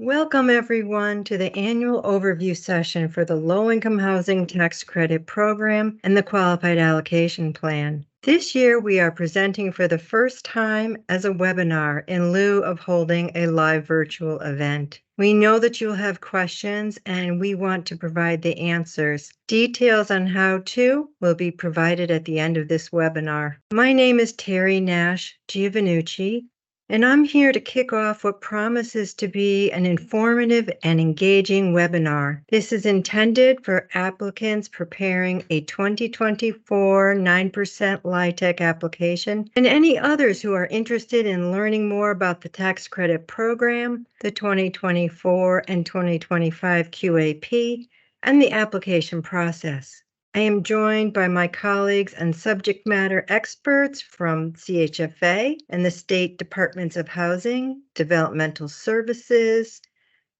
Welcome, everyone, to the annual overview session for the Low-Income Housing Tax Credit Program and the Qualified Allocation Plan. This year, we are presenting for the first time as a webinar in lieu of holding a live virtual event. We know that you'll have questions, and we want to provide the answers. Details on how to will be provided at the end of this webinar. My name is Terry Nash Giovannucci, and I'm here to kick off what promises to be an informative and engaging webinar. This is intended for applicants preparing a 2024 9% LIHTC application and any others who are interested in learning more about the tax credit program, the 2024 and 2025 QAP, and the application process. I am joined by my colleagues and subject matter experts from CHFA and the State Departments of Housing, Developmental Services,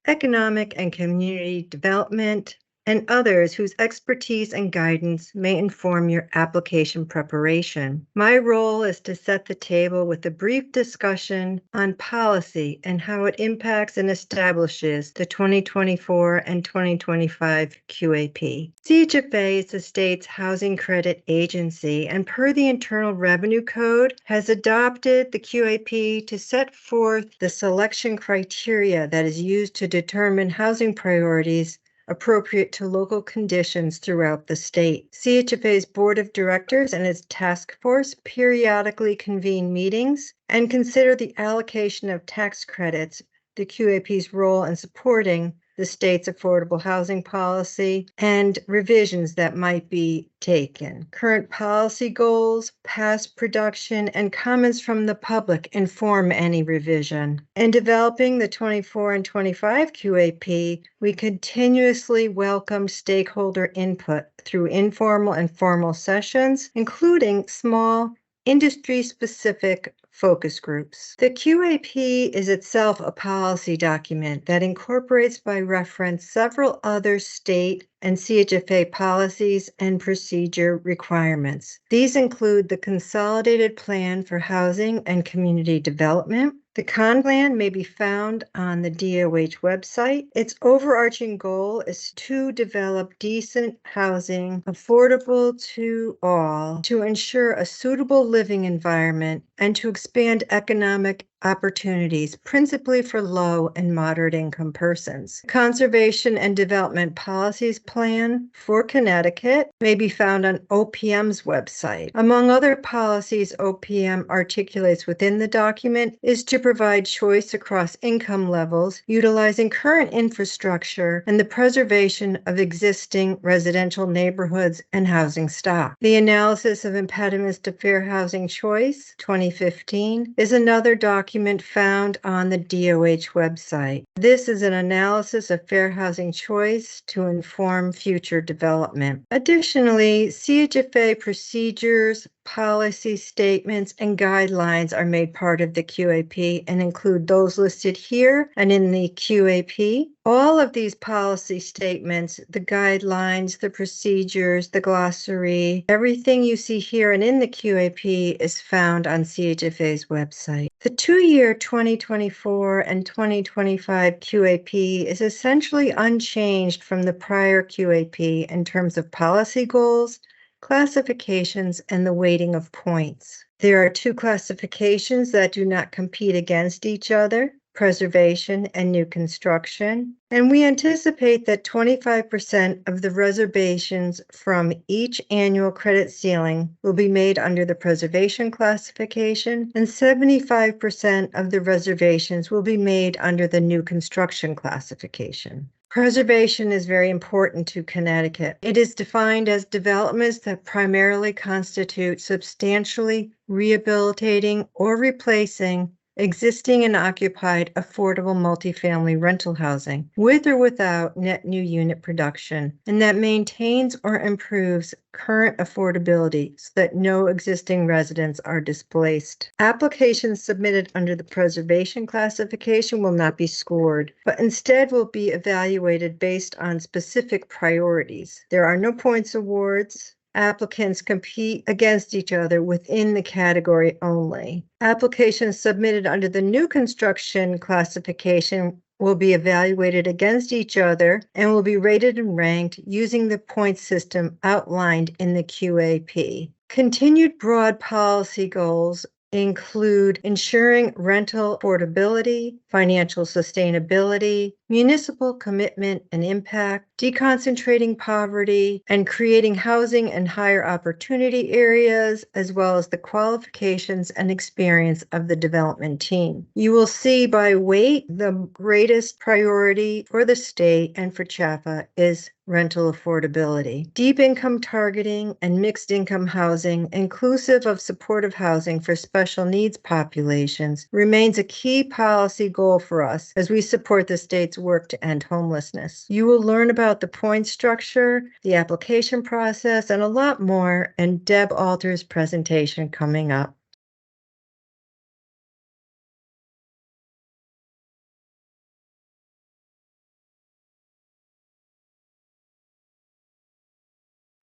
Economic and Community Development, and others whose expertise and guidance may inform your application preparation. My role is to set the table with a brief discussion on policy and how it impacts and establishes the 2024 and 2025 QAP. CHFA is the state's housing credit agency, and per the Internal Revenue Code, has adopted the QAP to set forth the selection criteria that is used to determine housing priorities appropriate to local conditions throughout the state. CHFA's Board of Directors and its task force periodically convene meetings and consider the allocation of tax credits, the QAP's role in supporting the state's affordable housing policy, and revisions that might be taken. Current policy goals, past production, and comments from the public inform any revision. In developing the 24 and 25 QAP, we continuously welcome stakeholder input through informal and formal sessions, including small, industry-specific focus groups. The QAP is itself a policy document that incorporates by reference several other state and CHFA policies and procedure requirements. These include the Consolidated Plan for Housing and Community Development. The CON plan may be found on the DOH website. Its overarching goal is to develop decent housing, affordable to all, to ensure a suitable living environment, and to expand economic opportunities, principally for low and moderate income persons. Conservation and Development Policies Plan for Connecticut may be found on OPM's website. Among other policies OPM articulates within the document is to provide choice across income levels, utilizing current infrastructure and the preservation of existing residential neighborhoods and housing stock. The Analysis of Impediments to Fair Housing Choice, 2015, is another document found on the DOH website. This is an analysis of fair housing choice to inform future development. Additionally, CHFA procedures, policy statements, and guidelines are made part of the QAP and include those listed here and in the QAP. All of these policy statements, the guidelines, the procedures, the glossary, everything you see here and in the QAP is found on CHFA's website. The two-year 2024 and 2025 QAP is essentially unchanged from the prior QAP in terms of policy goals, classifications, and the weighting of points. There are two classifications that do not compete against each other: preservation and new construction, and we anticipate that 25% of the reservations from each annual credit ceiling will be made under the preservation classification, and 75% of the reservations will be made under the new construction classification. Preservation is very important to Connecticut. It is defined as developments that primarily constitute substantially rehabilitating or replacing existing and occupied affordable multifamily rental housing, with or without net new unit production, and that maintains or improves current affordability so that no existing residents are displaced. Applications submitted under the preservation classification will not be scored, but instead will be evaluated based on specific priorities. There are no points awards. Applicants compete against each other within the category only. Applications submitted under the new construction classification will be evaluated against each other and will be rated and ranked using the point system outlined in the QAP. Continued broad policy goals include ensuring rental affordability, financial sustainability, municipal commitment and impact, deconcentrating poverty, and creating housing and higher opportunity areas, as well as the qualifications and experience of the development team. You will see by weight the greatest priority for the state and for CHPO is rental affordability. Deep income targeting and mixed income housing, inclusive of supportive housing for special needs populations, remains a key policy goal for us as we support the state's work to end homelessness. You will learn about the point structure, the application process, and a lot more in Deb Alter's presentation coming up.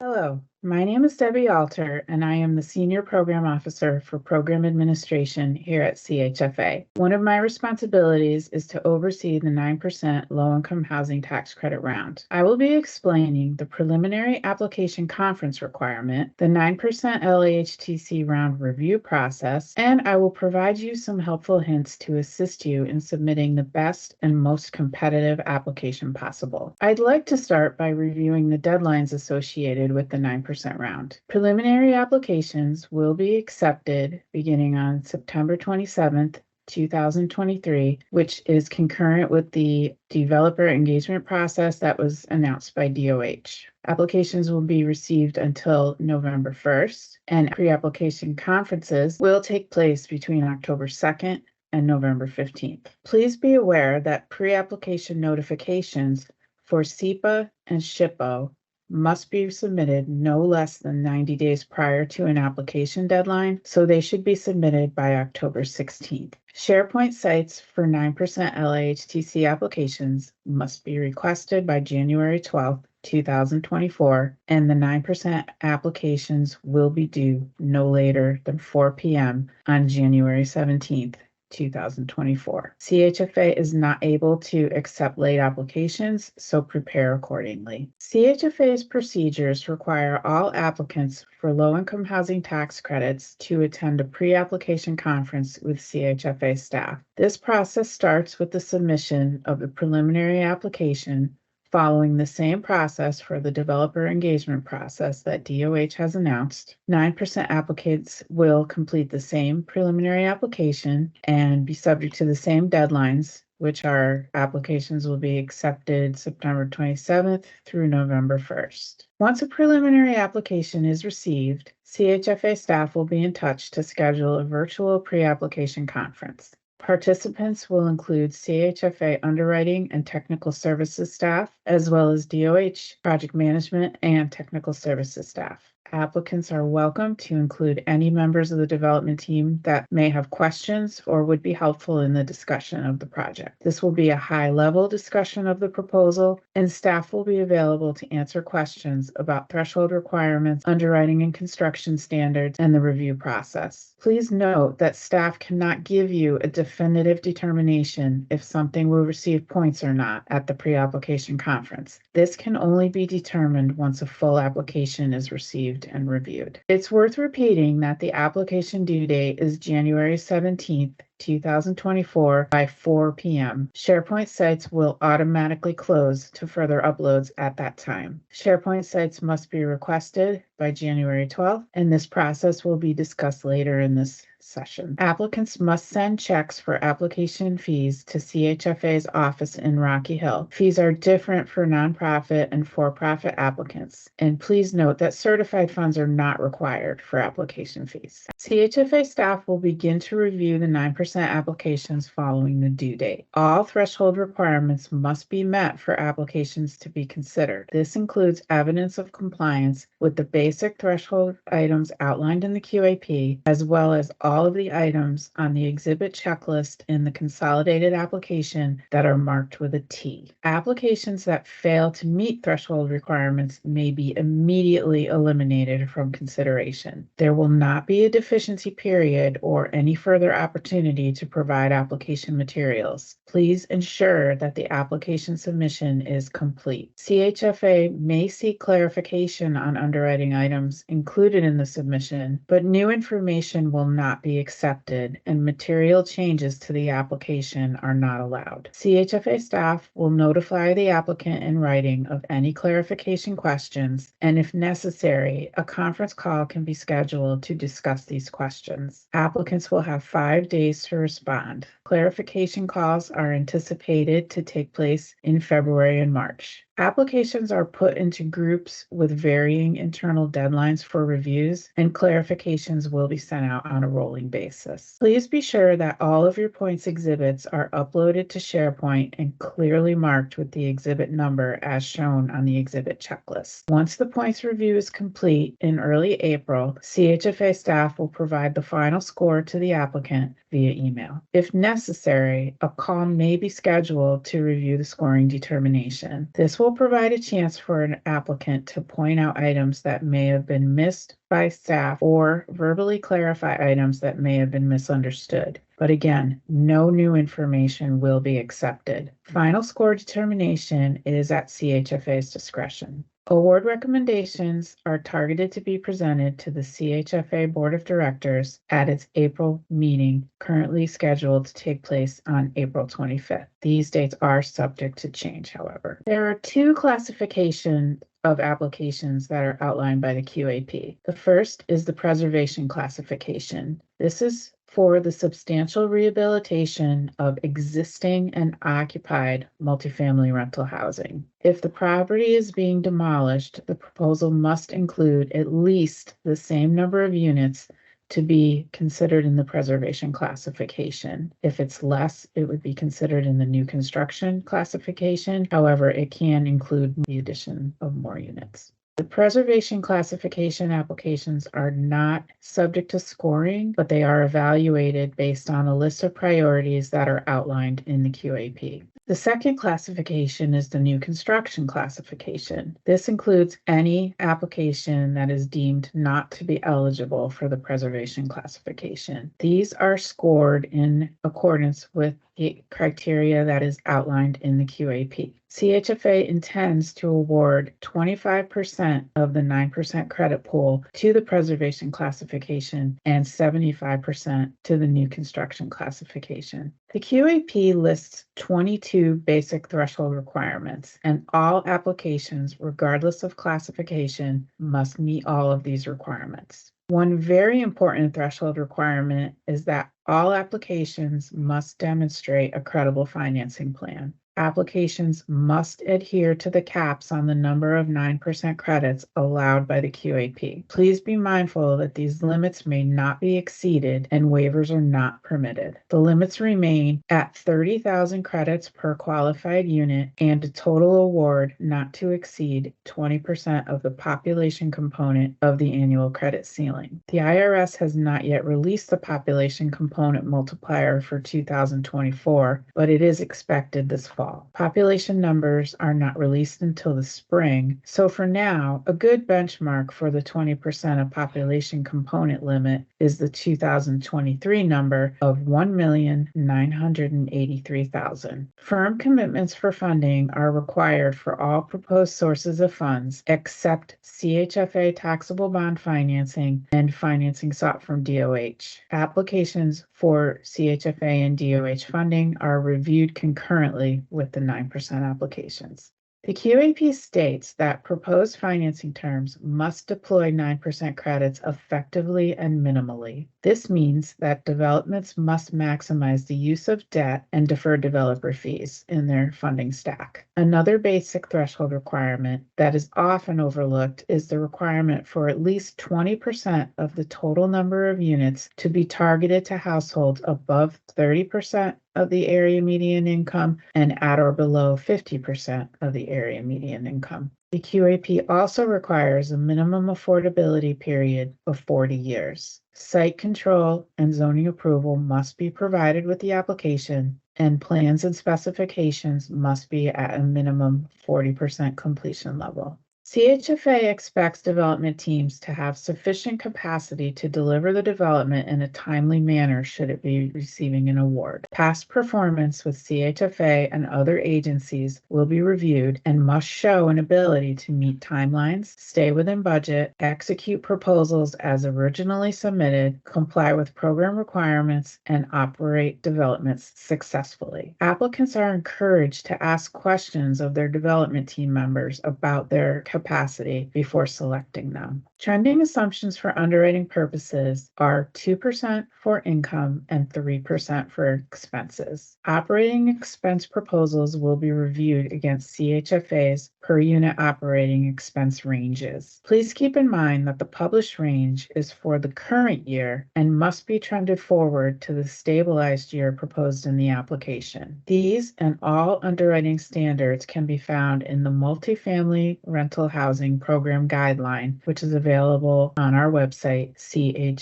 Hello, my name is Debbie Alter, and I am the Senior Program Officer for Program Administration here at CHFA. One of my responsibilities is to oversee the 9% low-income housing tax credit round. I will be explaining the preliminary application conference requirement, the 9% LIHTC round review process, and I will provide you some helpful hints to assist you in submitting the best and most competitive application possible. I'd like to start by reviewing the deadlines associated with the 9% round. Preliminary applications will be accepted beginning on September 27th, 2023, which is concurrent with the developer engagement process that was announced by DOH. Applications will be received until November 1st, and pre-application conferences will take place between October 2nd and November 15th. Please be aware that pre-application notifications for SHPO and SHPO must be submitted no less than 90 days prior to an application deadline, so they should be submitted by October 16th. Sharepoint sites for 9% LIHTC applications must be requested by January 12th, 2024, and the 9% applications will be due no later than 4 p.m. on January 17th, 2024. CHFA is not able to accept late applications, so prepare accordingly. CHFA's procedures require all applicants for low-income housing tax credits to attend a pre-application conference with CHFA staff. This process starts with the submission of the preliminary application, following the same process for the developer engagement process that DOH has announced. 9% applicants will complete the same preliminary application and be subject to the same deadlines, which are applications will be accepted September 27th through November 1st. Once a preliminary application is received, CHFA staff will be in touch to schedule a virtual pre-application conference. Participants will include CHFA underwriting and technical services staff, as well as DOH project management and technical services staff. Applicants are welcome to include any members of the development team that may have questions or would be helpful in the discussion of the project. This will be a high-level discussion of the proposal, and staff will be available to answer questions about threshold requirements, underwriting and construction standards, and the review process. Please note that staff cannot give you a definitive determination if something will receive points or not at the pre-application conference. This can only be determined once a full application is received and reviewed. It's worth repeating that the application due date is January 17th, 2024 by 4 p.m. Sharepoint sites will automatically close to further uploads at that time. Sharepoint sites must be requested by January 12th, and this process will be discussed later in this session. Applicants must send checks for application fees to CHFA's office in Rocky Hill. Fees are different for nonprofit and for-profit applicants, and please note that certified funds are not required for application fees. CHFA staff will begin to review the 9% applications following the due date. All threshold requirements must be met for applications to be considered. This includes evidence of compliance with the basic threshold items outlined in the QAP, as well as all all of the items on the exhibit checklist in the consolidated application that are marked with a T. Applications that fail to meet threshold requirements may be immediately eliminated from consideration. There will not be a deficiency period or any further opportunity to provide application materials. Please ensure that the application submission is complete. CHFA may seek clarification on underwriting items included in the submission, but new information will not be accepted and material changes to the application are not allowed. CHFA staff will notify the applicant in writing of any clarification questions, and if necessary, a conference call can be scheduled to discuss these questions. Applicants will have 5 days to respond. Clarification calls are anticipated to take place in February and March. Applications are put into groups with varying internal deadlines for reviews, and clarifications will be sent out on a rolling basis. Please be sure that all of your points exhibits are uploaded to Sharepoint and clearly marked with the exhibit number as shown on the exhibit checklist. Once the points review is complete in early April, CHFA staff will provide the final score to the applicant via email. If necessary, a call may be scheduled to review the scoring determination. This will provide a chance for an applicant to point out items that may have been missed by staff or verbally clarify items that may have been misunderstood. But again, no new information will be accepted. Final score determination is at CHFA's discretion. Award recommendations are targeted to be presented to the CHFA Board of Directors at its April meeting, currently scheduled to take place on April 25th. These dates are subject to change, however. There are 2 classifications of applications that are outlined by the QAP. The first is the preservation classification. This is for the substantial rehabilitation of existing and occupied multifamily rental housing. If the property is being demolished, the proposal must include at least the same number of units to be considered in the preservation classification. If it's less, it would be considered in the new construction classification. However, it can include the addition of more units. The preservation classification applications are not subject to scoring, but they are evaluated based on a list of priorities that are outlined in the QAP. The second classification is the new construction classification. This includes any application that is deemed not to be eligible for the preservation classification. These are scored in accordance with the criteria that is outlined in the QAP. CHFA intends to award 25% of the 9% credit pool to the preservation classification and 75% to the new construction classification. The QAP lists 22 basic threshold requirements, and all applications, regardless of classification, must meet all of these requirements. One very important threshold requirement is that all applications must demonstrate a credible financing plan. Applications must adhere to the caps on the number of 9% credits allowed by the QAP. Please be mindful that these limits may not be exceeded and waivers are not permitted. The limits remain at 30,000 credits per qualified unit and a total award not to exceed 20% of the population component of the annual credit ceiling. The IRS has not yet released the population component multiplier for 2024, but it is expected this fall. Population numbers are not released until the spring, so for now, a good benchmark for the 20% of population component limit is the 2023 number of 1,983,000. Firm commitments for funding are required for all proposed sources of funds except CHFA taxable bond financing and financing sought from DOH. Applications for CHFA and DOH funding are reviewed concurrently with the 9% applications. The QAP states that proposed financing terms must deploy 9% credits effectively and minimally. This means that developments must maximize the use of debt and deferred developer fees in their funding stack. Another basic threshold requirement that is often overlooked is the requirement for at least 20% of the total number of units to be targeted to households above 30% of the area median income and at or below 50% of the area median income. The QAP also requires a minimum affordability period of 40 years. Site control and zoning approval must be provided with the application, and plans and specifications must be at a minimum 40% completion level. CHFA expects development teams to have sufficient capacity to deliver the development in a timely manner should it be receiving an award. Past performance with CHFA and other agencies will be reviewed and must show an ability to meet timelines, stay within budget, execute proposals as originally submitted, comply with program requirements, and operate developments successfully. Applicants are encouraged to ask questions of their development team members about their capacity before selecting them. Trending assumptions for underwriting purposes are 2% for income and 3% for expenses. Operating expense proposals will be reviewed against CHFA's per unit operating expense ranges. Please keep in mind that the published range is for the current year and must be trended forward to the stabilized year proposed in the application. These and all underwriting standards can be found in the Multifamily Rental Housing Program Guideline, which is available on our website, chfa.org.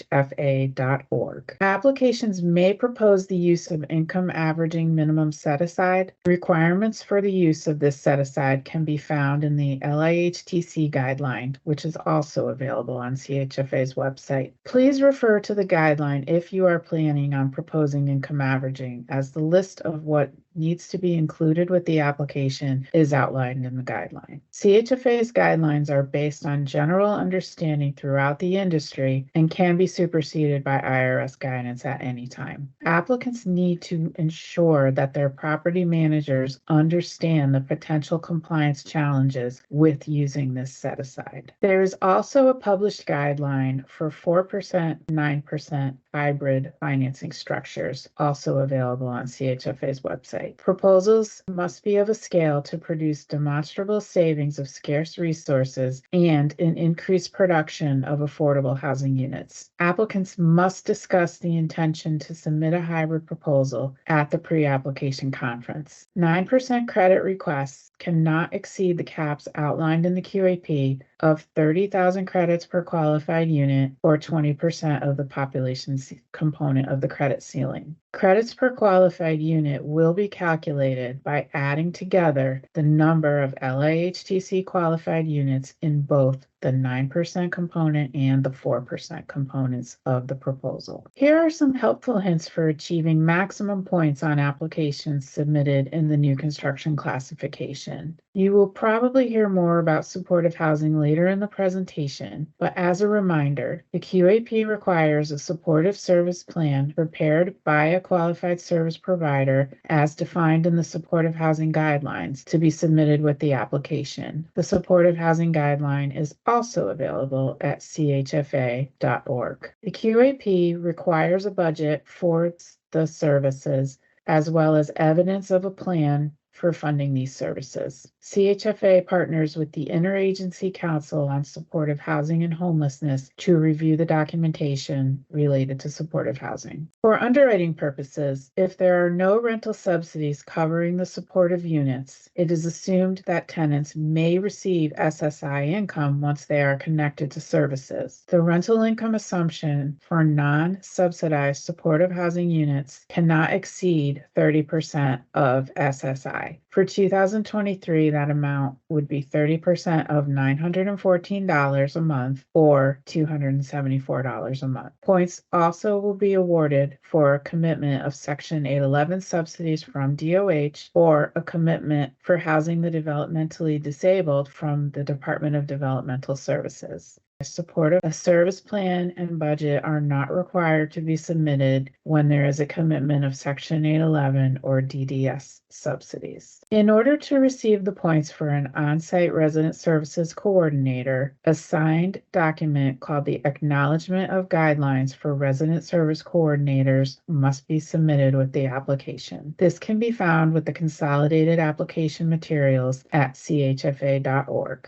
Applications may propose the use of income averaging minimum set-aside. Requirements for the use of this set-aside can be found in the LIHTC guideline, which is also available on CHFA's website. Please refer to the guideline if you are planning on proposing income averaging, as the list of what needs to be included with the application is outlined in the guideline. CHFA's guidelines are based on general understanding throughout the industry and can be superseded by IRS guidance at any time. Applicants need to ensure that their property managers understand the potential compliance challenges with using this set-aside. There is also a published guideline for 4%, 9% hybrid financing structures, also available on CHFA's website. Proposals must be of a scale to produce demonstrable savings of scarce resources and an increased production of affordable housing units. Applicants must discuss the intention to submit a hybrid proposal at the pre-application conference. 9% credit requests cannot exceed the caps outlined in the QAP of 30,000 credits per qualified unit, or 20% of the population component of the credit ceiling. Credits per qualified unit will be calculated by adding together the number of LIHTC qualified units in both the 9% component and the 4% components of the proposal. Here are some helpful hints for achieving maximum points on applications submitted in the new construction classification. You will probably hear more about supportive housing later in the presentation, but as a reminder, the QAP requires a supportive service plan prepared by a qualified service provider as defined in the supportive housing guidelines to be submitted with the application. The supportive housing guideline is also available at chfa.org. The QAP requires a budget for the services as well as evidence of a plan for funding these services. CHFA partners with the Interagency Council on Supportive Housing and Homelessness to review the documentation related to supportive housing. For underwriting purposes, if there are no rental subsidies covering the supportive units, it is assumed that tenants may receive SSI income once they are connected to services. The rental income assumption for non-subsidized supportive housing units cannot exceed 30% of SSI. For 2023, that amount would be 30% of $914 a month or $274 a month. Points also will be awarded for a commitment of Section 811 subsidies from DOH or a commitment for housing the developmentally disabled from the Department of Developmental Services. Supportive, a service plan and budget are not required to be submitted when there is a commitment of Section 811 or DDS subsidies. In order to receive the points for an on-site resident services coordinator, a signed document called the Acknowledgement of Guidelines for Resident Service Coordinators must be submitted with the application. This can be found with the Consolidated Application Materials at chfa.org.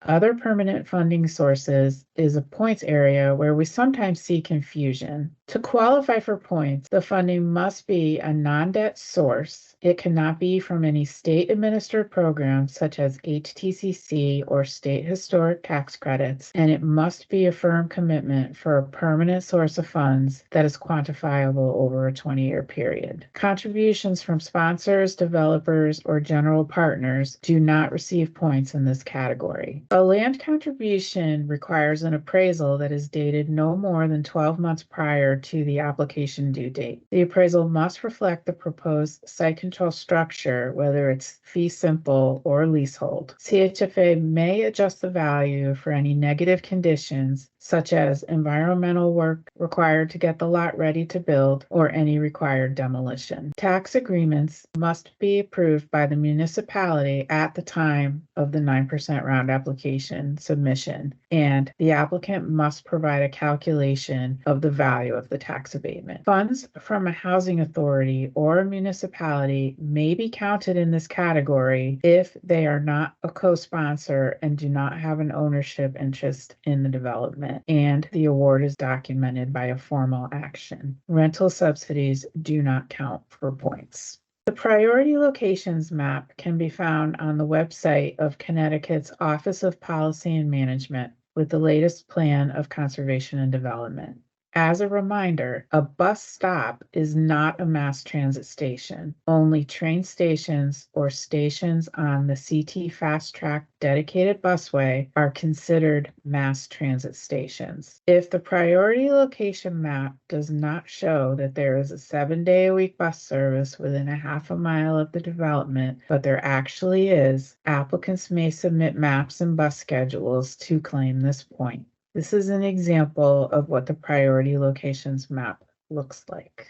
Other permanent funding sources is a points area where we sometimes see confusion. To qualify for points, the funding must be a non-debt source. It cannot be from any state-administered program such as LIHTC or state historic tax credits, and it must be a firm commitment for a permanent source of funds that is quantifiable over a 20-year period. Contributions from sponsors, developers, or general partners do not receive points in this category. A land contribution requires an appraisal that is dated no more than 12 months prior to the application due date. The appraisal must reflect the proposed site control structure, whether it's fee simple or leasehold. CHFA may adjust the value for any negative conditions, such as environmental work required to get the lot ready to build or any required demolition. Tax agreements must be approved by the municipality at the time of the 9% round application submission, and the applicant must provide a calculation of the value of the tax abatement. Funds from a housing authority or a municipality may be counted in this category if they are not a co-sponsor and do not have an ownership interest in the development, and the award is documented by a formal action. Rental subsidies do not count for points. The priority locations map can be found on the website of Connecticut's Office of Policy and Management with the latest plan of conservation and development. As a reminder, a bus stop is not a mass transit station. Only train stations or stations on the CT Fast Track dedicated busway are considered mass transit stations. If the priority location map does not show that there is a 7-day-a-week bus service within a half a mile of the development, but there actually is, applicants may submit maps and bus schedules to claim this point. This is an example of what the priority locations map looks like.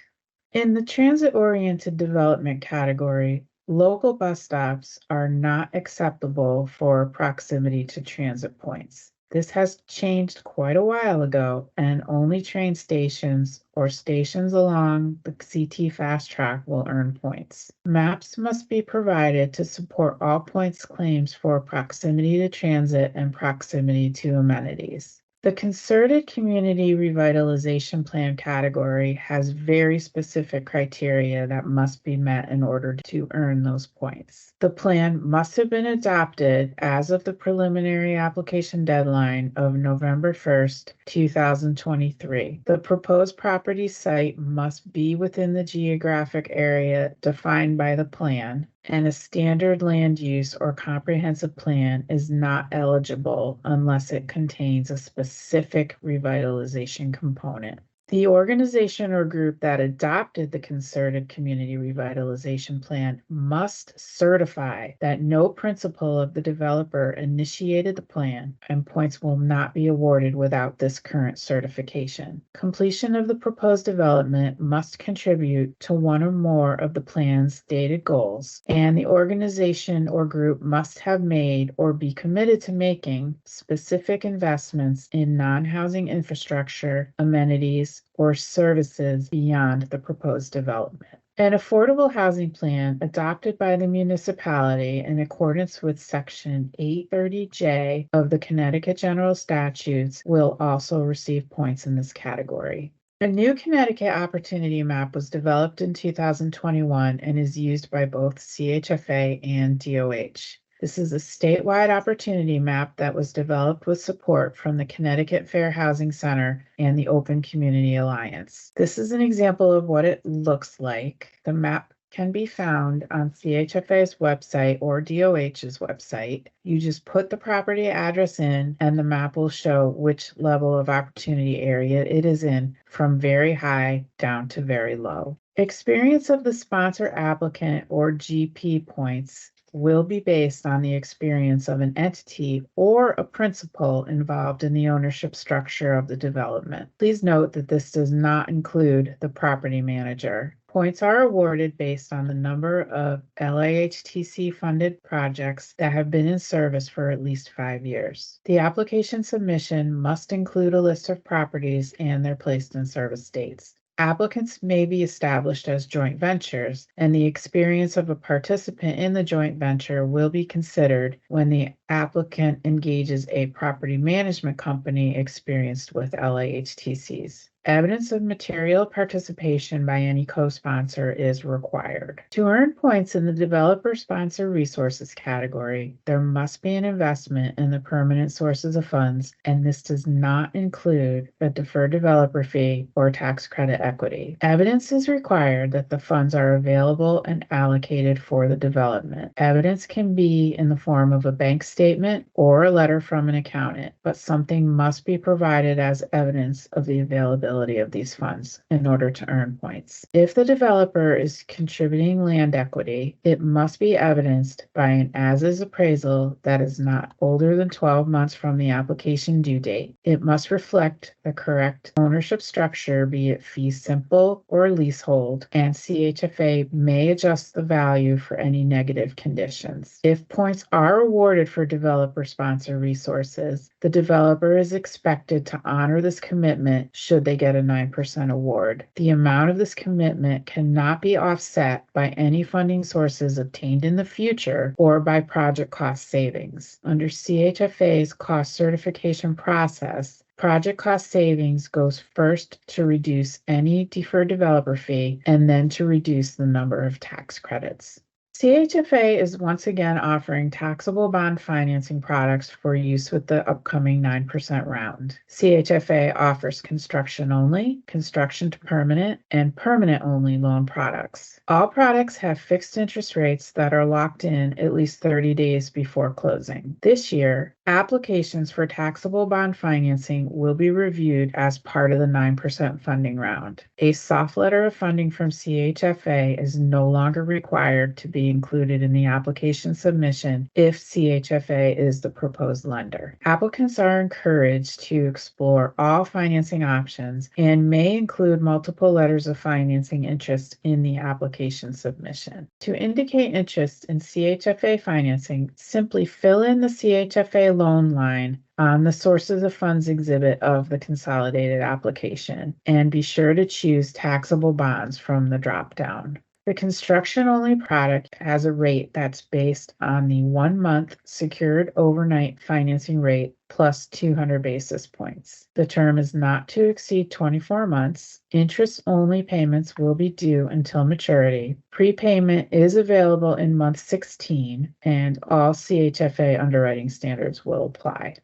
In the transit-oriented development category, local bus stops are not acceptable for proximity to transit points. This has changed quite a while ago, and only train stations or stations along the CT Fast Track will earn points. Maps must be provided to support all points claims for proximity to transit and proximity to amenities. The Concerted Community Revitalization Plan category has very specific criteria that must be met in order to earn those points. The plan must have been adopted as of the preliminary application deadline of November 1st, 2023. The proposed property site must be within the geographic area defined by the plan, and a standard land use or comprehensive plan is not eligible unless it contains a specific revitalization component. The organization or group that adopted the Concerted Community Revitalization Plan must certify that no principal of the developer initiated the plan, and points will not be awarded without this current certification. Completion of the proposed development must contribute to one or more of the plan's stated goals, and the organization or group must have made or be committed to making specific investments in non-housing infrastructure, amenities, or services beyond the proposed development. An affordable housing plan adopted by the municipality in accordance with Section 830J of the Connecticut General Statutes will also receive points in this category. A new Connecticut Opportunity Map was developed in 2021 and is used by both CHFA and DOH. This is a statewide opportunity map that was developed with support from the Connecticut Fair Housing Center and the Open Community Alliance. This is an example of what it looks like. The map can be found on CHFA's website or DOH's website. You just put the property address in and the map will show which level of opportunity area it is in, from very high down to very low. Experience of the sponsor applicant or GP points will be based on the experience of an entity or a principal involved in the ownership structure of the development. Please note that this does not include the property manager. Points are awarded based on the number of LIHTC funded projects that have been in service for at least 5 years. The application submission must include a list of properties and their placed in service dates. Applicants may be established as joint ventures, and the experience of a participant in the joint venture will be considered when the applicant engages a property management company experienced with LIHTCs. Evidence of material participation by any co-sponsor is required. To earn points in the Developer Sponsor Resources category, there must be an investment in the permanent sources of funds, and this does not include a deferred developer fee or tax credit equity. Evidence is required that the funds are available and allocated for the development. Evidence can be in the form of a bank statement or a letter from an accountant, but something must be provided as evidence of the availability of these funds in order to earn points. If the developer is contributing land equity, it must be evidenced by an as-is appraisal that is not older than 12 months from the application due date. It must reflect the correct ownership structure, be it fee simple or leasehold, and CHFA may adjust the value for any negative conditions. If points are awarded for developer sponsor resources, the developer is expected to honor this commitment should they get a 9% award. The amount of this commitment cannot be offset by any funding sources obtained in the future or by project cost savings. Under CHFA's cost certification process, project cost savings goes first to reduce any deferred developer fee and then to reduce the number of tax credits. CHFA is once again offering taxable bond financing products for use with the upcoming 9% round. CHFA offers construction only, construction to permanent, and permanent only loan products. All products have fixed interest rates that are locked in at least 30 days before closing. This year, applications for taxable bond financing will be reviewed as part of the 9% funding round. A soft letter of funding from CHFA is no longer required to be included in the application submission if CHFA is the proposed lender. Applicants are encouraged to explore all financing options and may include multiple letters of financing interest in the application submission. To indicate interest in CHFA financing, simply fill in the CHFA loan line on the sources of funds exhibit of the consolidated application and be sure to choose taxable bonds from the drop-down. The construction-only product has a rate that's based on the 1-month secured overnight financing rate plus 200 basis points. The term is not to exceed 24 months. Interest-only payments will be due until maturity. Prepayment is available in month 16, and all CHFA underwriting standards will apply.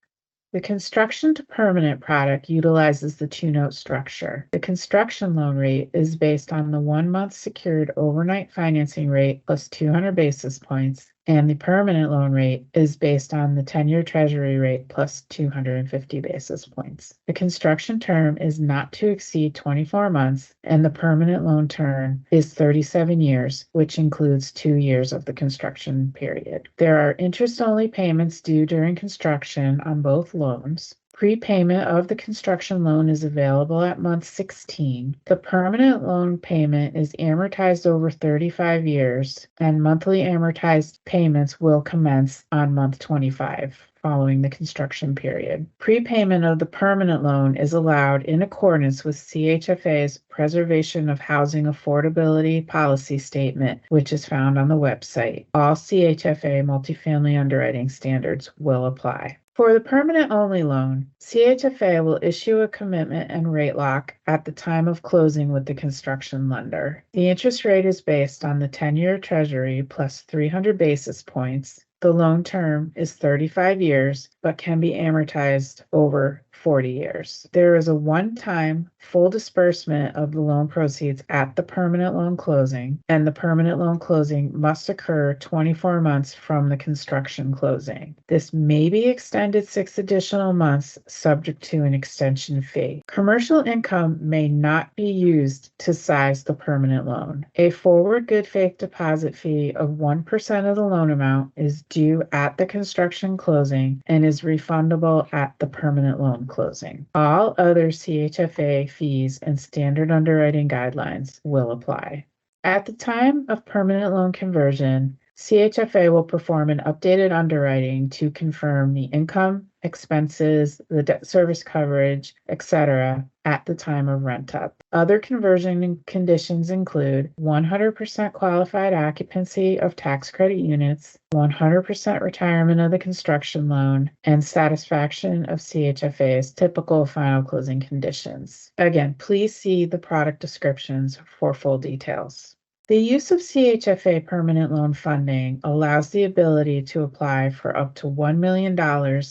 The construction to permanent product utilizes the two-note structure. The construction loan rate is based on the 1-month secured overnight financing rate plus 200 basis points, and the permanent loan rate is based on the 10-year treasury rate plus 250 basis points. The construction term is not to exceed 24 months, and the permanent loan term is 37 years, which includes 2 years of the construction period. There are interest-only payments due during construction on both loans. Prepayment of the construction loan is available at month 16. The permanent loan payment is amortized over 35 years, and monthly amortized payments will commence on month 25 following the construction period. Prepayment of the permanent loan is allowed in accordance with CHFA's Preservation of Housing Affordability Policy Statement, which is found on the website. All CHFA multifamily underwriting standards will apply. For the permanent-only loan, CHFA will issue a commitment and rate lock at the time of closing with the construction lender. The interest rate is based on the 10-year treasury plus 300 basis points. The loan term is 35 years, but can be amortized over 40 years. There is a one-time full disbursement of the loan proceeds at the permanent loan closing, and the permanent loan closing must occur 24 months from the construction closing. This may be extended 6 additional months subject to an extension fee. Commercial income may not be used to size the permanent loan. A forward good faith deposit fee of 1% of the loan amount is due at the construction closing and is refundable at the permanent loan closing. All other CHFA fees and standard underwriting guidelines will apply. At the time of permanent loan conversion, CHFA will perform an updated underwriting to confirm the income, expenses, the debt service coverage, etc. at the time of rent up. Other conversion conditions include 100% qualified occupancy of tax credit units, 100% retirement of the construction loan, and satisfaction of CHFA's typical final closing conditions. Again, please see the product descriptions for full details. The use of CHFA permanent loan funding allows the ability to apply for up to $1 million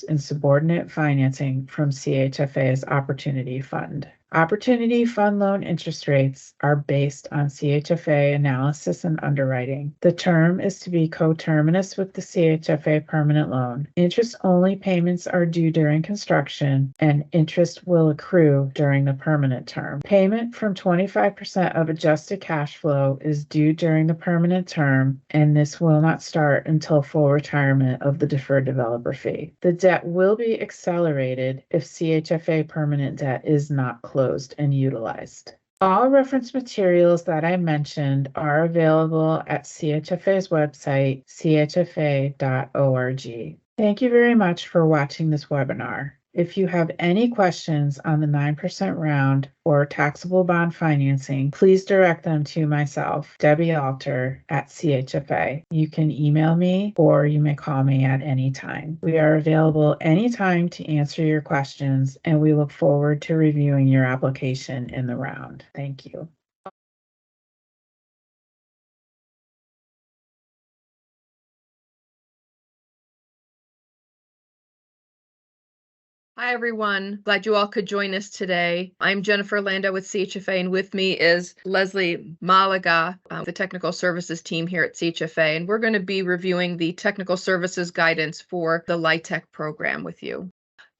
in subordinate financing from CHFA's Opportunity Fund. Opportunity Fund loan interest rates are based on CHFA analysis and underwriting. The term is to be coterminous with the CHFA permanent loan. Interest-only payments are due during construction, and interest will accrue during the permanent term. Payment from 25% of adjusted cash flow is due during the permanent term, and this will not start until full retirement of the deferred developer fee. The debt will be accelerated if CHFA permanent debt is not closed and utilized. All reference materials that I mentioned are available at CHFA's website, chfa.org. Thank you very much for watching this webinar. If you have any questions on the 9% round or taxable bond financing, please direct them to myself, Debbie Alter, at CHFA. You can email me or you may call me at any time. We are available anytime to answer your questions, and we look forward to reviewing your application in the round. Thank you. Hi, everyone. Glad you all could join us today. I'm Jennifer Landa with CHFA, and with me is Leslie Malaga, the technical services team here at CHFA, and we're going to be reviewing the technical services guidance for the LIHTC program with you.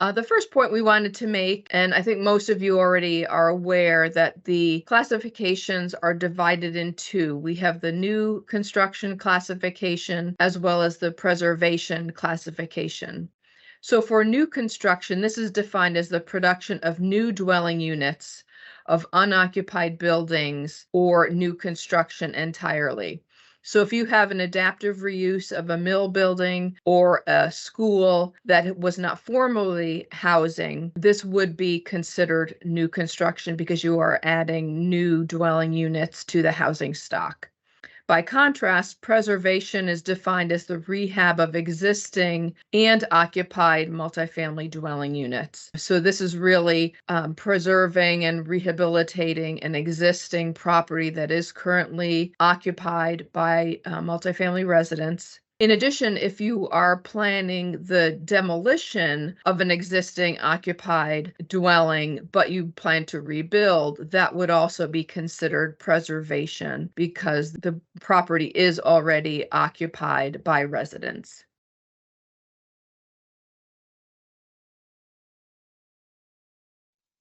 The first point we wanted to make, and I think most of you already are aware, that the classifications are divided in two. We have the new construction classification as well as the preservation classification. So for new construction, this is defined as the production of new dwelling units, of unoccupied buildings, or new construction entirely. So if you have an adaptive reuse of a mill building or a school that was not formerly housing, this would be considered new construction because you are adding new dwelling units to the housing stock. By contrast, preservation is defined as the rehab of existing and occupied multifamily dwelling units. So this is really preserving and rehabilitating an existing property that is currently occupied by multifamily residents. In addition, if you are planning the demolition of an existing occupied dwelling, but you plan to rebuild, that would also be considered preservation because the property is already occupied by residents.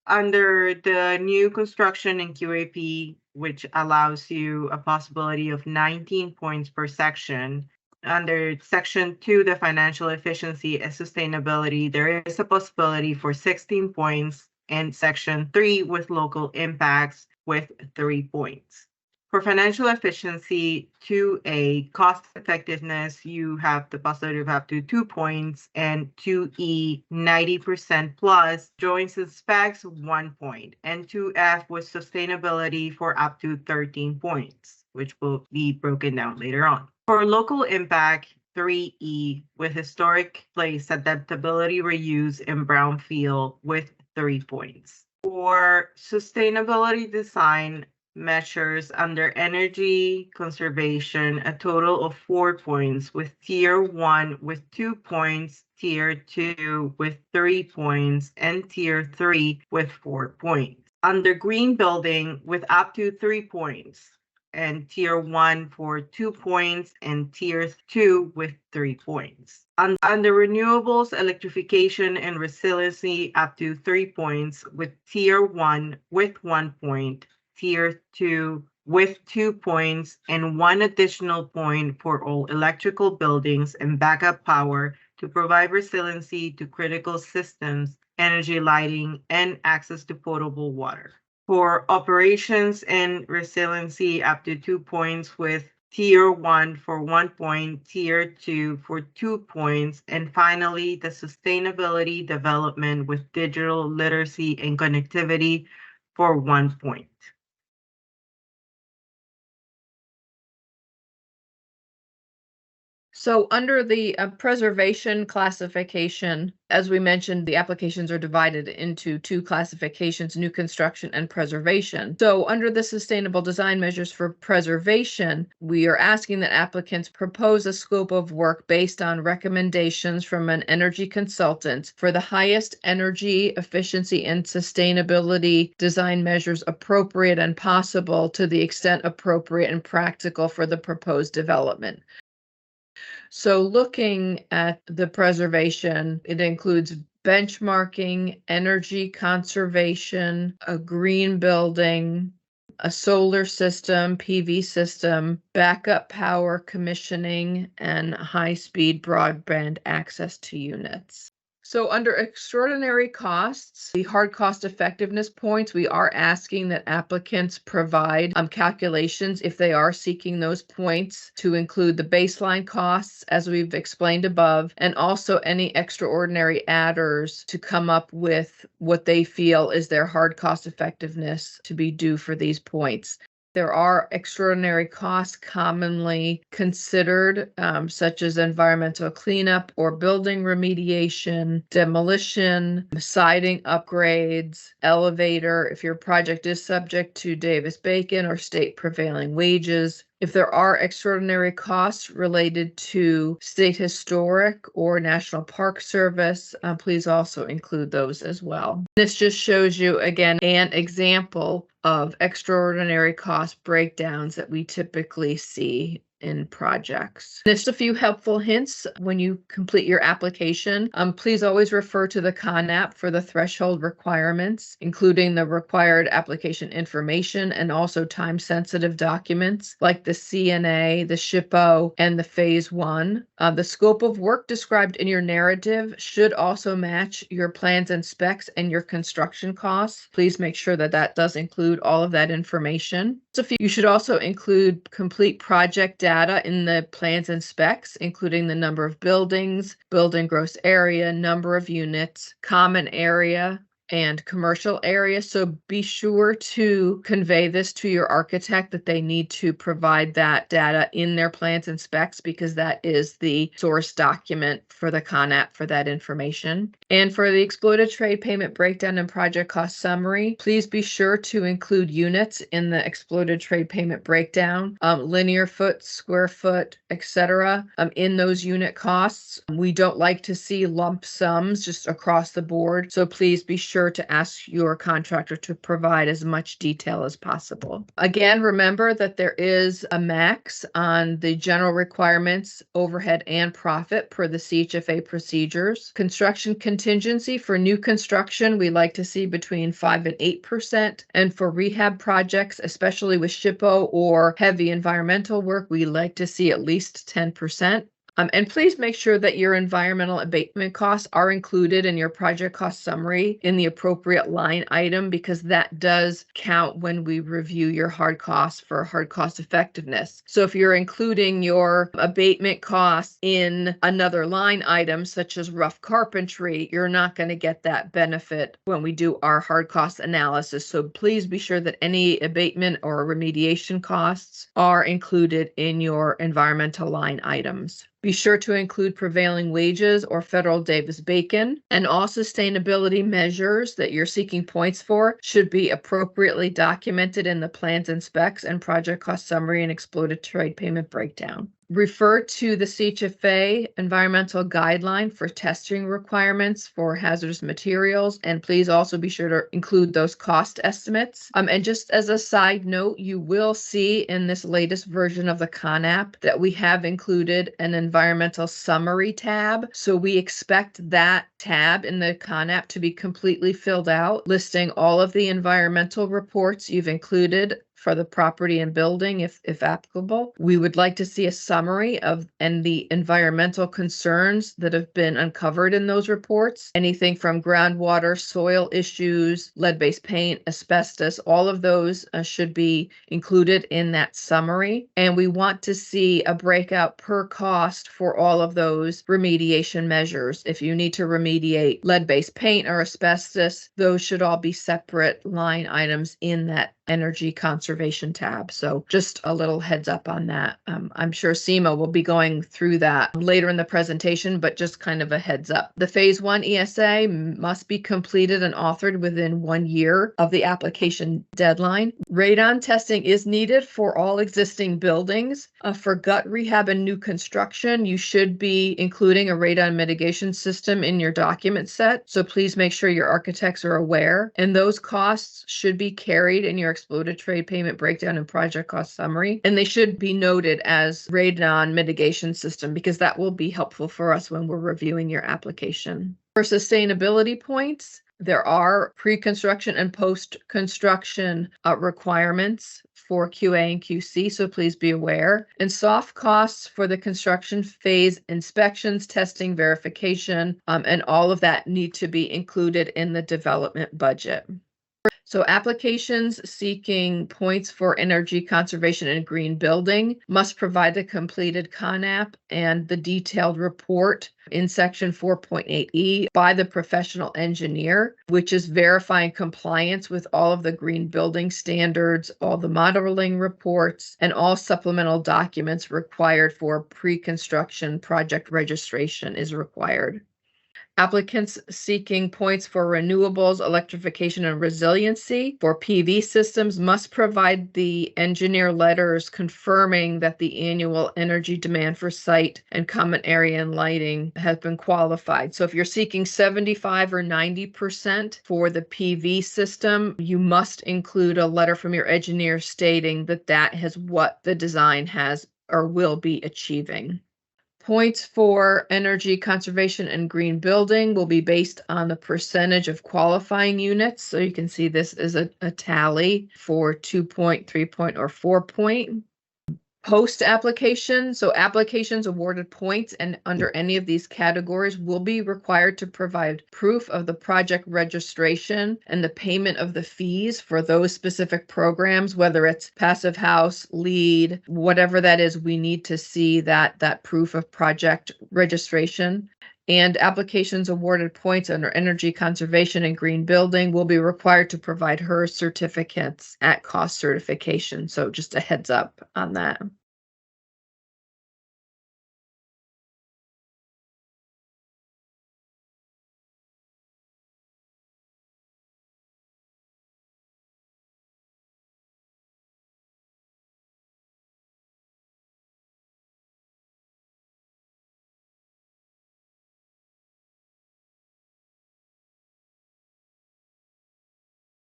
Under the new construction in QAP, which allows you a possibility of 19 points per section, under Section 2, the financial efficiency and sustainability, there is a possibility for 16 points, and Section 3 with local impacts with 3 points. For financial efficiency, 2A, cost effectiveness, you have the possibility of up to 2 points, and 2E, 90% plus, joints and specs, 1 point, and 2F with sustainability for up to 13 points, which will be broken down later on. For local impact, 3E with historic place adaptability reuse in brownfield with 3 points. For sustainability design measures under energy conservation, a total of 4 points, with tier 1 with 2 points, tier 2 with 3 points, and tier 3 with 4 points. Under green building with up to 3 points, and tier 1 for 2 points, and tier 2 with 3 points. Under renewables, electrification, and resiliency, up to 3 points, with tier 1 with 1 point, tier 2 with 2 points, and 1 additional point for all electrical buildings and backup power to provide resiliency to critical systems, energy lighting, and access to potable water. For operations and resiliency, up to 2 points with Tier 1 for 1 point, Tier 2 for 2 points, and finally, the sustainability development with digital literacy and connectivity for 1 point. So under the preservation classification, as we mentioned, the applications are divided into two classifications, new construction and preservation. So under the sustainable design measures for preservation, we are asking that applicants propose a scope of work based on recommendations from an energy consultant for the highest energy efficiency and sustainability design measures appropriate and possible to the extent appropriate and practical for the proposed development. So looking at the preservation, it includes benchmarking, energy conservation, a green building, a solar system, PV system, backup power commissioning, and high-speed broadband access to units. So under extraordinary costs, the hard cost effectiveness points, we are asking that applicants provide calculations if they are seeking those points to include the baseline costs, as we've explained above, and also any extraordinary adders to come up with what they feel is their hard cost effectiveness to be due for these points. There are extraordinary costs commonly considered, such as environmental cleanup or building remediation, demolition, siding upgrades, elevator, if your project is subject to Davis-Bacon or state prevailing wages. If there are extraordinary costs related to state historic or National Park Service, please also include those as well. This just shows you, again, an example of extraordinary cost breakdowns that we typically see in projects. Just a few helpful hints when you complete your application. Please always refer to the CONAP for the threshold requirements, including the required application information and also time-sensitive documents like the CNA, the SHPO, and the Phase 1. The scope of work described in your narrative should also match your plans and specs and your construction costs. Please make sure that that does include all of that information. So you should also include complete project data in the plans and specs, including the number of buildings, building gross area, number of units, common area, and commercial area. So be sure to convey this to your architect that they need to provide that data in their plans and specs because that is the source document for the CONAP for that information. And for the exploited trade payment breakdown and project cost summary, please be sure to include units in the exploited trade payment breakdown, linear foot, square foot, etc. In those unit costs. We don't like to see lump sums just across the board. So please be sure to ask your contractor to provide as much detail as possible. Again, remember that there is a max on the general requirements, overhead, and profit per the CHFA procedures. Construction contingency for new construction, we like to see between 5 and 8%. And for rehab projects, especially with SHPO or heavy environmental work, we like to see at least 10%. And please make sure that your environmental abatement costs are included in your project cost summary in the appropriate line item because that does count when we review your hard costs for hard cost effectiveness. So if you're including your abatement costs in another line item, such as rough carpentry, you're not going to get that benefit when we do our hard cost analysis. So please be sure that any abatement or remediation costs are included in your environmental line items. Be sure to include prevailing wages or federal Davis-Bacon, and all sustainability measures that you're seeking points for should be appropriately documented in the plans and specs and project cost summary and exploited trade payment breakdown. Refer to the CHFA environmental guideline for testing requirements for hazardous materials, and please also be sure to include those cost estimates. And just as a side note, you will see in this latest version of the CONAP that we have included an environmental summary tab. So we expect that tab in the CONAP to be completely filled out, listing all of the environmental reports you've included for the property and building if applicable. We would like to see a summary of and the environmental concerns that have been uncovered in those reports. Anything from groundwater, soil issues, lead-based paint, asbestos, all of those should be included in that summary. And we want to see a breakout per cost for all of those remediation measures. If you need to remediate lead-based paint or asbestos, those should all be separate line items in that energy conservation tab. So just a little heads up on that. I'm sure SEMA will be going through that later in the presentation, but just kind of a heads up. The phase 1 ESA must be completed and authored within 1 year of the application deadline. Radon testing is needed for all existing buildings. For gut rehab and new construction, you should be including a radon mitigation system in your document set. So please make sure your architects are aware. And those costs should be carried in your exploded trade payment breakdown and project cost summary. And they should be noted as radon mitigation system because that will be helpful for us when we're reviewing your application. For sustainability points, there are pre-construction and post-construction requirements for QA and QC, so please be aware. And soft costs for the construction phase, inspections, testing, verification, and all of that need to be included in the development budget. So applications seeking points for energy conservation and green building must provide the completed CONAP and the detailed report in section 4.8E by the professional engineer, which is verifying compliance with all of the green building standards, all the modeling reports, and all supplemental documents required for pre-construction project registration is required. Applicants seeking points for renewables, electrification, and resiliency for PV systems must provide the engineer letters confirming that the annual energy demand for site and common area and lighting has been qualified. So if you're seeking 75 or 90% for the PV system, you must include a letter from your engineer stating that that is what the design has or will be achieving. Points for energy conservation and green building will be based on the percentage of qualifying units. So you can see this is a tally for 2-point, 3-point, or 4-point. Post application, so applications awarded points and under any of these categories will be required to provide proof of the project registration and the payment of the fees for those specific programs, whether it's Passive House, LEED, whatever that is, we need to see that proof of project registration. And applications awarded points under energy conservation and green building will be required to provide her certificates at cost certification. So just a heads up on that.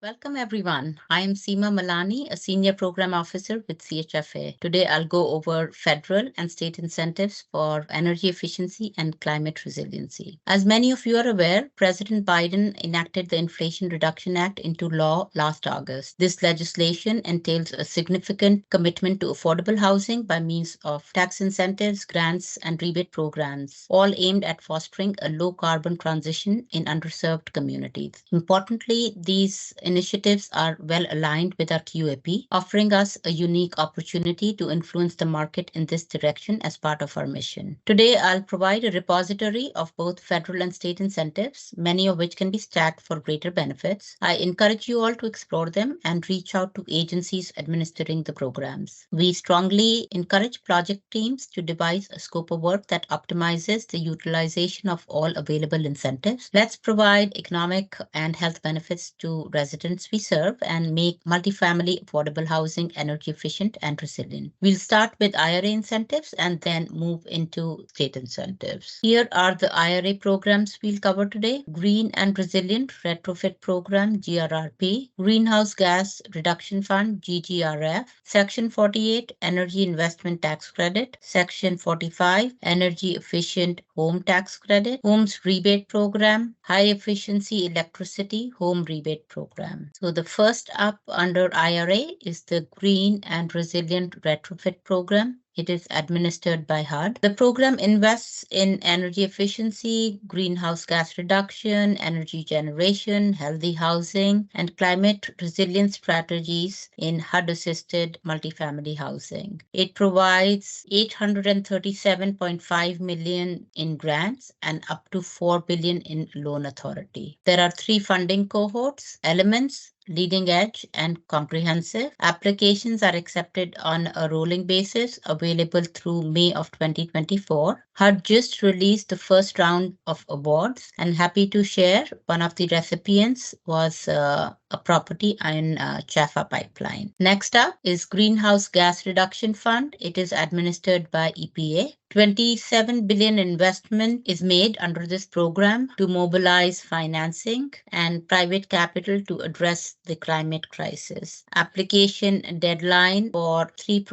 Welcome everyone. I am Seema Malani, a Senior Program Officer with CHFA. Today I'll go over federal and state incentives for energy efficiency and climate resiliency. As many of you are aware, President Biden enacted the Inflation Reduction Act into law last August. This legislation entails a significant commitment to affordable housing by means of tax incentives, grants, and rebate programs, all aimed at fostering a low-carbon transition in underserved communities. Importantly, these initiatives are well aligned with our QAP, offering us a unique opportunity to influence the market in this direction as part of our mission. Today, I'll provide a repository of both federal and state incentives, many of which can be stacked for greater benefits. I encourage you all to explore them and reach out to agencies administering the programs. We strongly encourage project teams to devise a scope of work that optimizes the utilization of all available incentives. Let's provide economic and health benefits to residents we serve and make multifamily affordable housing energy efficient and resilient. We'll start with IRA incentives and then move into state incentives. Here are the IRA programs we'll cover today. Green and Resilient Retrofit Program, GRRP. Greenhouse Gas Reduction Fund, GGRF. Section 48, Energy Investment Tax Credit. Section 45, Energy Efficient Home Tax Credit. Homes Rebate Program. High Efficiency Electricity Home Rebate Program. program. So the first up under IRA is the Green and Resilient Retrofit Program. It is administered by HUD. The program invests in energy efficiency, greenhouse gas reduction, energy generation, healthy housing, and climate resilience strategies in HUD-assisted multifamily housing. It provides $837.5 million in grants and up to $4 billion in loan authority. There are 3 funding cohorts: Elements, Leading Edge, and Comprehensive. Applications are accepted on a rolling basis, available through May of 2024. HUD just released the first round of awards, and happy to share one of the recipients was a property in Jaffa Pipeline. Next up is Greenhouse Gas Reduction Fund. It is administered by EPA. $27 billion investment is made under this program to mobilize financing and private capital to address the climate crisis. Application deadline for 3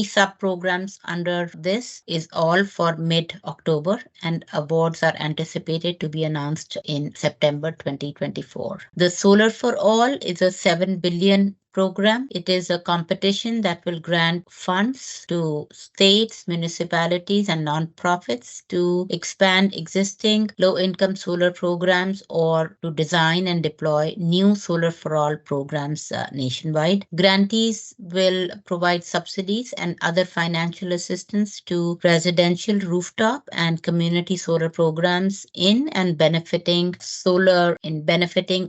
sub-programs under this is all for mid-October, and awards are anticipated to be announced in September 2024. The Solar for All is a $7 billion program. It is a competition that will grant funds to states, municipalities, and nonprofits to expand existing low-income solar programs or to design and deploy new Solar for All programs nationwide. Grantees will provide subsidies and other financial assistance to residential, rooftop, and community solar programs in benefiting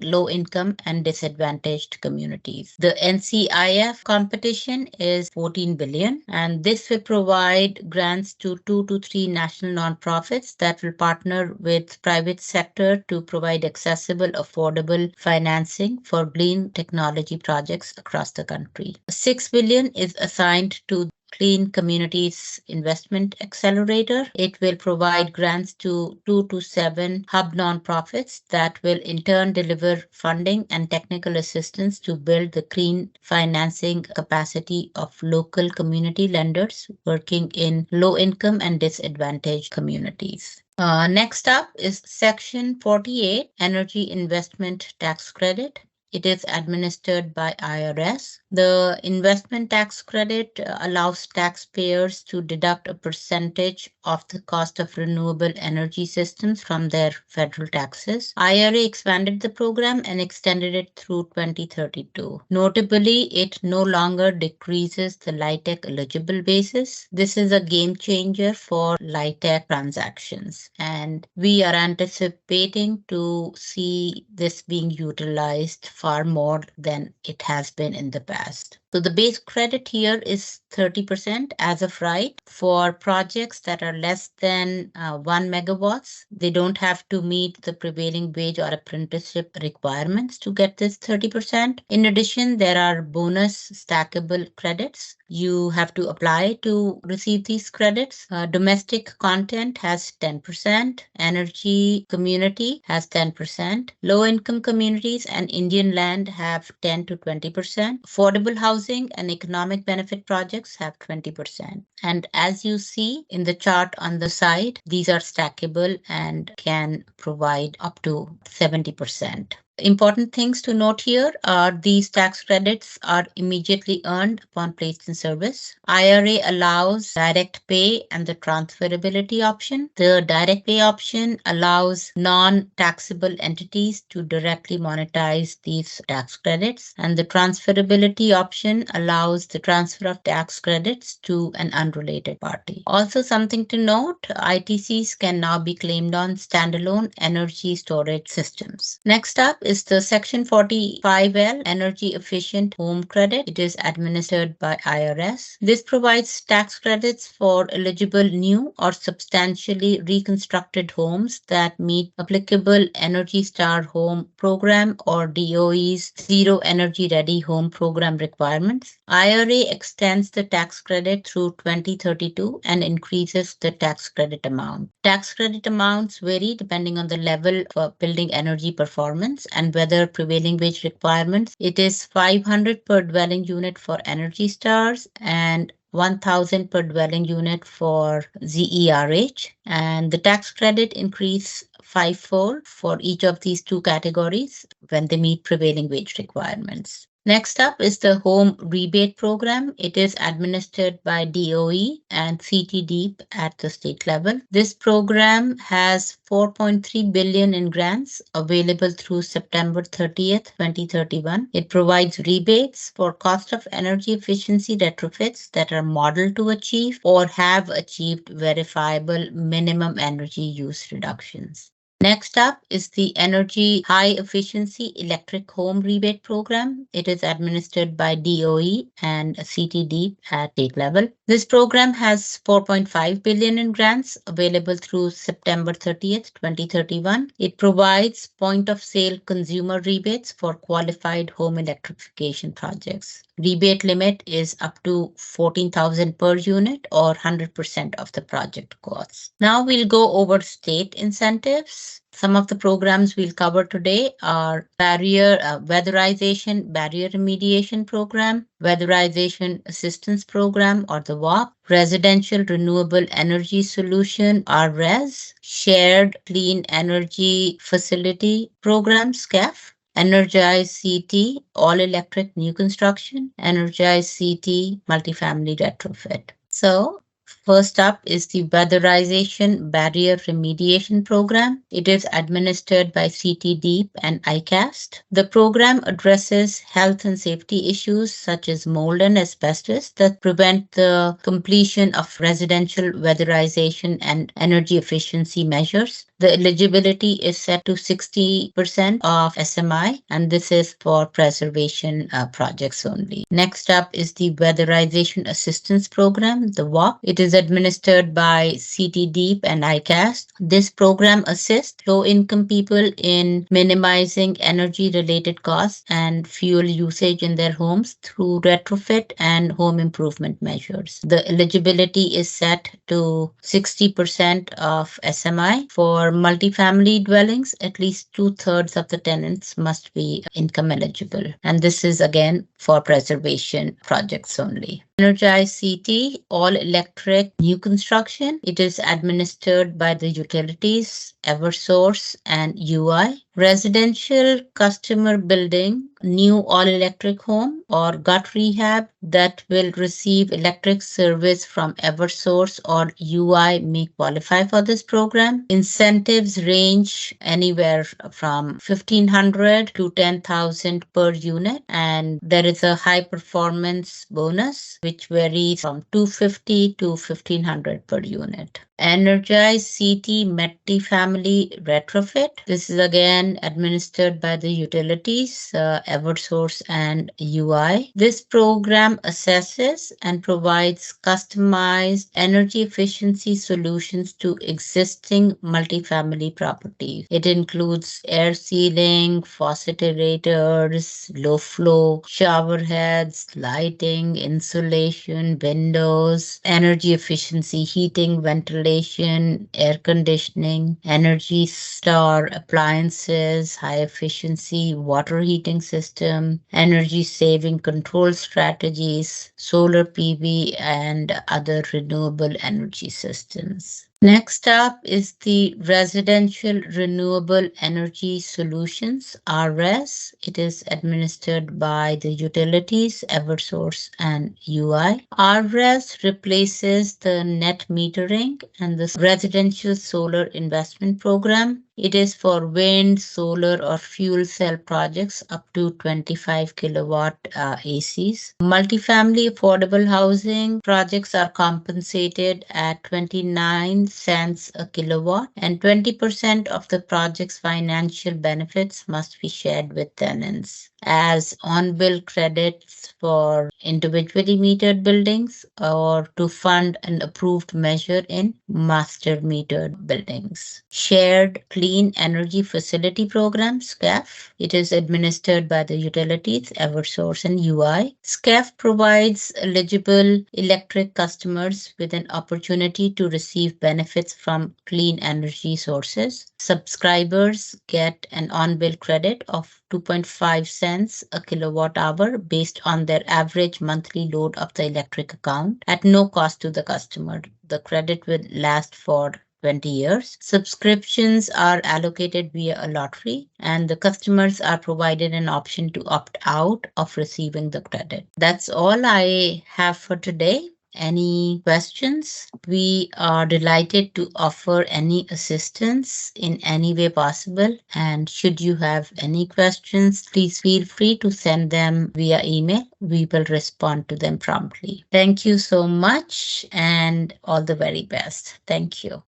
low-income and disadvantaged communities. The NCIF competition is $14 billion, and this will provide grants to 2 to 3 national nonprofits that will partner with private sector to provide accessible, affordable financing for green technology projects across the country. $6 billion is assigned to Clean Communities Investment Accelerator. It will provide grants to 2 to 7 hub nonprofits that will in turn deliver funding and technical assistance to build the clean financing capacity of local community lenders working in low-income and disadvantaged communities. Next up is Section 48, Energy Investment Tax Credit. It is administered by IRS. The investment tax credit allows taxpayers to deduct a percentage of the cost of renewable energy systems from their federal taxes. IRA expanded the program and extended it through 2032. Notably, it no longer decreases the LIHTC eligible basis. This is a game changer for LIHTC transactions, and we are anticipating to see this being utilized far more than it has been in the past. So the base credit here is 30% as of right for projects that are less than 1 megawatts. They don't have to meet the prevailing wage or apprenticeship requirements to get this 30%. In addition, there are bonus stackable credits. You have to apply to receive these credits. Domestic content has 10%. Energy community has 10%. Low-income communities and Indian land have 10 to 20%. Affordable housing and economic benefit projects have 20%. And as you see in the chart on the side, these are stackable and can provide up to 70%. Important things to note here are these tax credits are immediately earned upon placed in service. IRA allows direct pay and the transferability option. The direct pay option allows non-taxable entities to directly monetize these tax credits, and the transferability option allows the transfer of tax credits to an unrelated party. Also, something to note, ITCs can now be claimed on standalone energy storage systems. Next up is the Section 45L Energy Efficient Home Credit. It is administered by IRS. This provides tax credits for eligible new or substantially reconstructed homes that meet applicable Energy Star Home Program or DOE's Zero Energy Ready Home Program requirements. IRA extends the tax credit through 2032 and increases the tax credit amount. Tax credit amounts vary depending on the level of building energy performance and whether prevailing wage requirements. It is $500 per dwelling unit for Energy Stars and $1,000 per dwelling unit for ZERH, and the tax credit increase 5-fold for each of these 2 categories when they meet prevailing wage requirements. Next up is the Home Rebate Program. It is administered by DOE and CT-DEEP at the state level. This program has $4.3 billion in grants available through September 30th, 2031. It provides rebates for cost of energy efficiency retrofits that are modeled to achieve or have achieved verifiable minimum energy use reductions. Next up is the Energy High Efficiency Electric Home Rebate Program. It is administered by DOE and CT-DEEP at state level. This program has $4.5 billion in grants available through September 30th, 2031. It provides point-of-sale consumer rebates for qualified home electrification projects. Rebate limit is up to $14,000 per unit or 100% of the project costs. Now we'll go over state incentives. Some of the programs we'll cover today are Weatherization Barrier Remediation Program, Weatherization Assistance Program or the WAP, Residential Renewable Energy Solution RRES, Shared Clean Energy Facility Program SCEF, Energize CT, all electric new construction, Energize CT, multifamily retrofit. So first up is the Weatherization Barrier Remediation Program. It is administered by CT-DEEP and ICAST. The program addresses health and safety issues such as mold and asbestos that prevent the completion of residential weatherization and energy efficiency measures. The eligibility is set to 60% of SMI, and this is for preservation projects only. Next up is the Weatherization Assistance Program, the WAP. It is administered by CT-DEEP and ICAST. This program assists low-income people in minimizing energy-related costs and fuel usage in their homes through retrofit and home improvement measures. The eligibility is set to 60% of SMI. For multifamily dwellings, at least 2/3 of the tenants must be income eligible. And this is again for preservation projects only. Energize CT, all electric new construction. It is administered by the utilities, Eversource and UI. Residential customer building, new all-electric home or gut rehab that will receive electric service from Eversource or UI may qualify for this program. Incentives range anywhere from $1,500 to $10,000 per unit, and there is a high performance bonus which varies from $250 to $1,500 per unit. Energize CT multifamily retrofit. This is again administered by the utilities, Eversource and UI. This program assesses and provides customized energy efficiency solutions to existing multifamily properties. It includes air sealing, faucet aerators, low flow shower heads, lighting, insulation, windows, energy efficiency, heating, ventilation, air conditioning, Energy Star appliances, high efficiency water heating system, energy saving control strategies, solar PV, and other renewable energy systems. Next up is the Residential Renewable Energy Solutions, RRES. It is administered by the utilities, Eversource and UI. RRES replaces the net metering and the Residential Solar Investment Program. It is for wind, solar, or fuel cell projects up to 25 kilowatt ACs. Multifamily affordable housing projects are compensated at 29 cents a kilowatt, and 20% of the project's financial benefits must be shared with tenants as on-bill credits for individually metered buildings or to fund an approved measure in master metered buildings. Shared Clean Energy Facility Program, SCEF. It is administered by the utilities, Eversource and UI. SCEF provides eligible electric customers with an opportunity to receive benefits from clean energy sources. Subscribers get an on-bill credit of 2.5 cents a kilowatt hour based on their average monthly load of the electric account at no cost to the customer. The credit will last for 20 years. Subscriptions are allocated via a lottery, and the customers are provided an option to opt out of receiving the credit. That's all I have for today. Any questions? We are delighted to offer any assistance in any way possible. And should you have any questions, please feel free to send them via email. We will respond to them promptly. Thank you so much and all the very best. Thank you.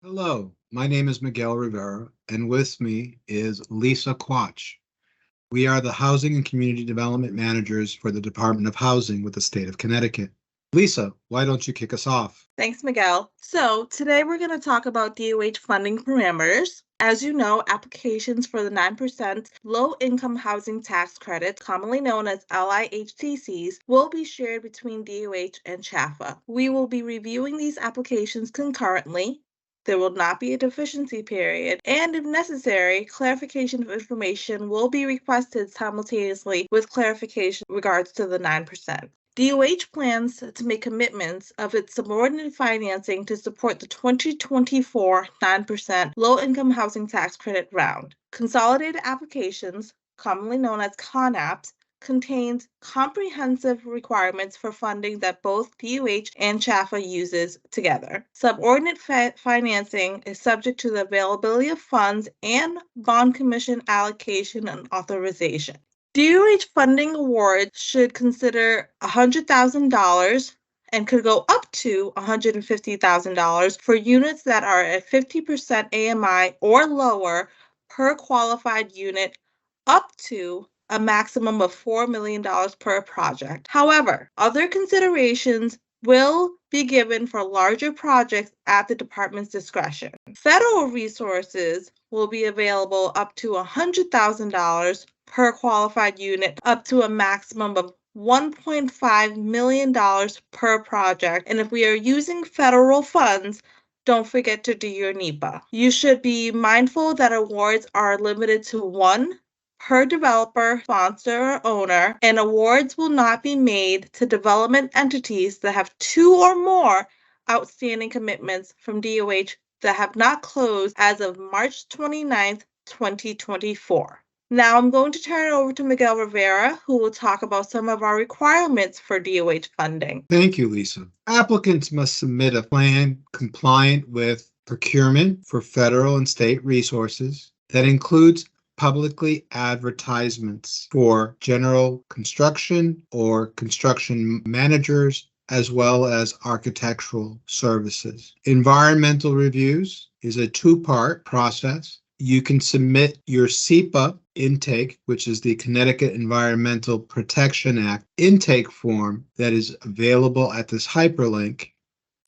Hello, my name is Miguel Rivera, and with me is Lisa Quach. We are the Housing and Community Development Managers for the Department of Housing with the state of Connecticut. Lisa, why don't you kick us off? Thanks, Miguel. So today we're going to talk about DOH funding parameters. As you know, applications for the 9% low-income housing tax credit, commonly known as LIHTCs, will be shared between DOH and CHFA. We will be reviewing these applications concurrently. There will not be a deficiency period, and if necessary, clarification of information will be requested simultaneously with clarification in regards to the 9%. DOH plans to make commitments of its subordinate financing to support the 2024 9% low-income housing tax credit round. Consolidated applications, commonly known as CONAPs, contains comprehensive requirements for funding that both DOH and CHFA uses together. Subordinate financing is subject to the availability of funds and bond commission allocation and authorization. DOH funding awards should consider $100,000 and could go up to $150,000 for units that are at 50% AMI or lower per qualified unit, up to a maximum of $4 million per project. However, other considerations will be given for larger projects at the department's discretion. Federal resources will be available up to $100,000 per qualified unit, up to a maximum of $1.5 million per project. And if we are using federal funds, don't forget to do your NEPA. You should be mindful that awards are limited to one per developer, sponsor, or owner, and awards will not be made to development entities that have two or more outstanding commitments from DOH that have not closed as of March 29th, 2024. Now I'm going to turn it over to Miguel Rivera, who will talk about some of our requirements for DOH funding. Thank you, Lisa. Applicants must submit a plan compliant with procurement for federal and state resources that includes publicly advertisements for general construction or construction managers, as well as architectural services. Environmental reviews is a two-part process. You can submit your SHPO intake, which is the Connecticut Environmental Protection Act intake form that is available at this hyperlink.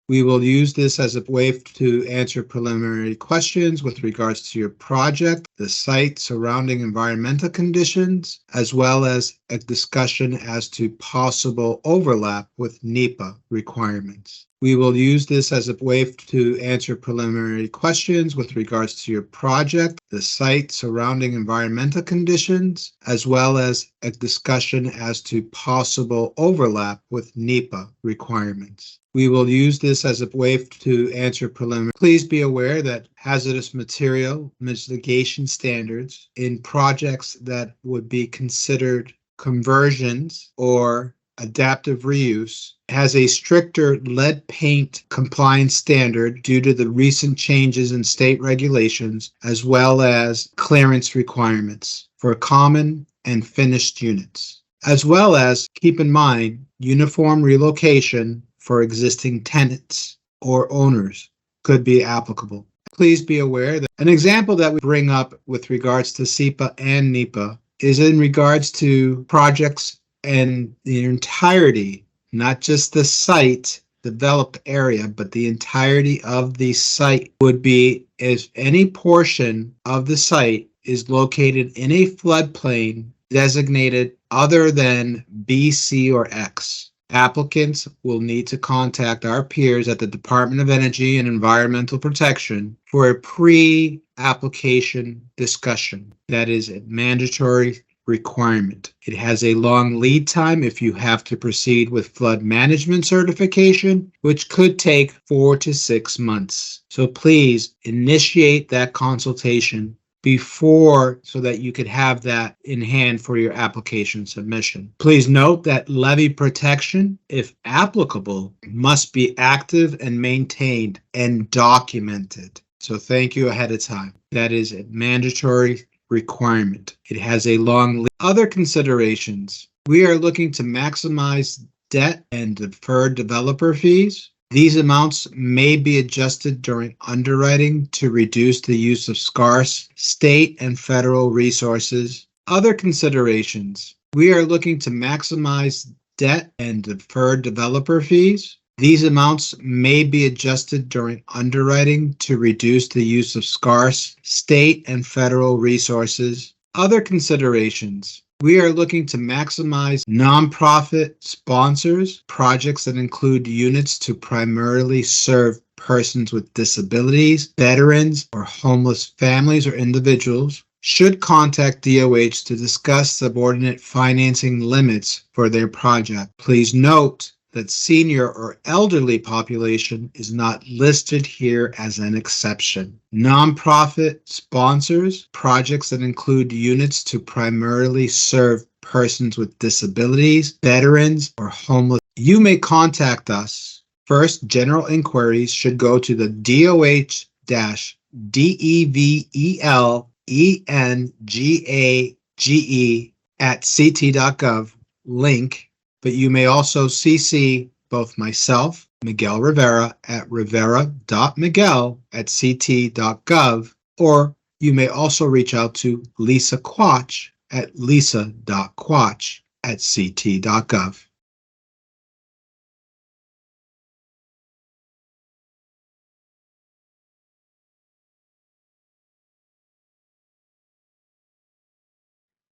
We will use this as a way to answer preliminary questions with regards to your project, the site, surrounding environmental conditions, as well as a discussion as to possible overlap with NEPA requirements. We will use this as a way to answer preliminary questions with regards to your project, the site, surrounding environmental conditions, as well as a discussion as to possible overlap with NEPA requirements. We will use this as a way to answer preliminary. Please be aware that hazardous material mitigation standards in projects that would be considered conversions or adaptive reuse has a stricter lead paint compliance standard due to the recent changes in state regulations, as well as clearance requirements for common and finished units, as well as keep in mind uniform relocation for existing tenants or owners could be applicable. Please be aware that an example that we bring up with regards to SHPO and NEPA is in regards to projects and the entirety, not just the site developed area, but the entirety of the site would be if any portion of the site is located in a floodplain designated other than B, C, or X. Applicants will need to contact our peers at the Department of Energy and Environmental Protection for a pre-application discussion. That is a mandatory requirement. It has a long lead time if you have to proceed with flood management certification, which could take 4 to 6 months. So please initiate that consultation before so that you could have that in hand for your application submission. Please note that levy protection, if applicable, must be active and maintained and documented. So thank you ahead of time. That is a mandatory requirement. It has a long list. Other considerations. We are looking to maximize debt and deferred developer fees. These amounts may be adjusted during underwriting to reduce the use of scarce state and federal resources. Other considerations. We are looking to maximize debt and deferred developer fees. These amounts may be adjusted during underwriting to reduce the use of scarce state and federal resources. Other considerations. We are looking to maximize nonprofit sponsors, projects that include units to primarily serve persons with disabilities, veterans, or homeless families or individuals. Should contact DOH to discuss subordinate financing limits for their project. Please note that senior or elderly population is not listed here as an exception. Nonprofit sponsors, projects that include units to primarily serve persons with disabilities, veterans, or homeless. You may contact us. First, general inquiries should go to the DOH-DEVELENGAGE@ct.gov link, but you may also CC both myself, Miguel Rivera, at rivera.miguel@ct.gov, or you may also reach out to Lisa Quach at lisa.quach@ct.gov.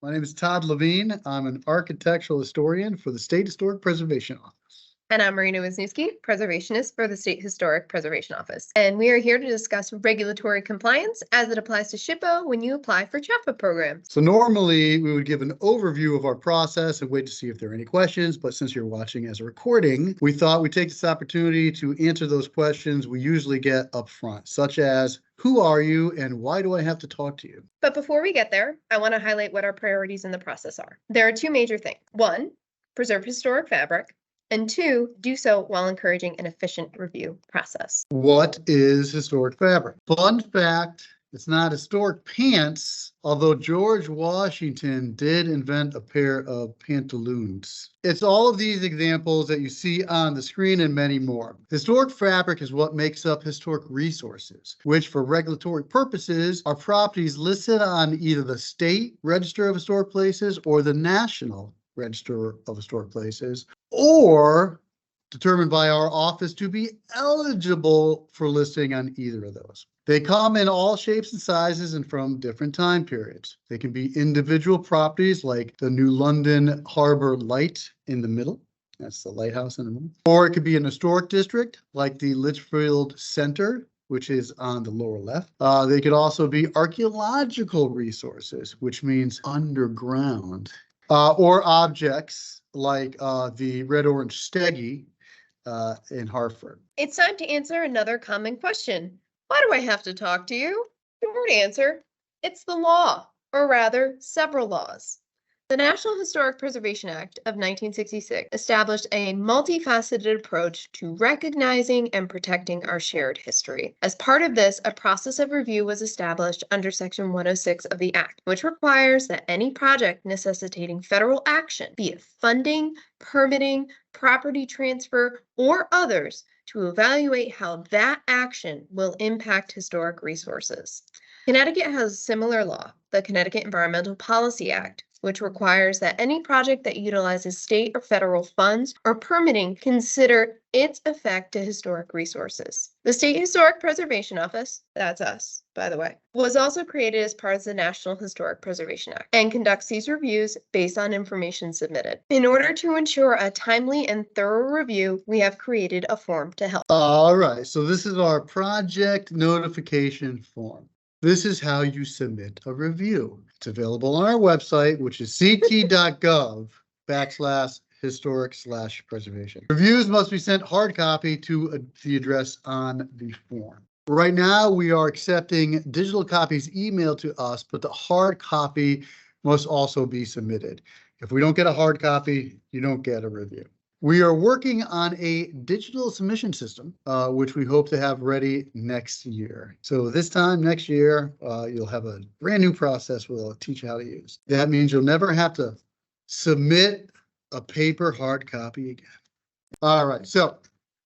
My name is Todd Levine. I'm an architectural historian for the State Historic Preservation Office. And I'm Marina Wisniewski, preservationist for the State Historic Preservation Office. And we are here to discuss regulatory compliance as it applies to SHPO when you apply for CHPA programs. So normally we would give an overview of our process and wait to see if there are any questions, but since you're watching as a recording, we thought we'd take this opportunity to answer those questions we usually get up front, such as, who are you and why do I have to talk to you? But before we get there, I want to highlight what our priorities in the process are. There are two major things. One, preserve historic fabric. And two, do so while encouraging an efficient review process. What is historic fabric? Fun fact, it's not historic pants, although George Washington did invent a pair of pantaloons. It's all of these examples that you see on the screen and many more. Historic fabric is what makes up historic resources, which for regulatory purposes are properties listed on either the State Register of Historic Places or the National Register of Historic Places, or determined by our office to be eligible for listing on either of those. They come in all shapes and sizes and from different time periods. They can be individual properties like the New London Harbor Light in the middle. That's the lighthouse in the middle. Or it could be an historic district like the Litchfield Center, which is on the lower left. They could also be archaeological resources, which means underground. Or objects like the red-orange stegi in Hartford. It's time to answer another common question. Why do I have to talk to you? Short answer, it's the law, or rather, several laws. The National Historic Preservation Act of 1966 established a multifaceted approach to recognizing and protecting our shared history. As part of this, a process of review was established under Section 106 of the Act, which requires that any project necessitating federal action, be it funding, permitting, property transfer, or others, to evaluate how that action will impact historic resources. Connecticut has a similar law, the Connecticut Environmental Policy Act, which requires that any project that utilizes state or federal funds or permitting consider its effect to historic resources. The State Historic Preservation Office, that's us, by the way, was also created as part of the National Historic Preservation Act and conducts these reviews based on information submitted. In order to ensure a timely and thorough review, we have created a form to help. All right, so this is our project notification form. This is how you submit a review. It's available on our website, which is ct.gov/historic/preservation. Reviews must be sent hard copy to the address on the form. Right now, we are accepting digital copies emailed to us, but the hard copy must also be submitted. If we don't get a hard copy, you don't get a review. We are working on a digital submission system, which we hope to have ready next year. So this time next year, you'll have a brand new process we'll teach you how to use. That means you'll never have to submit a paper hard copy again. All right, so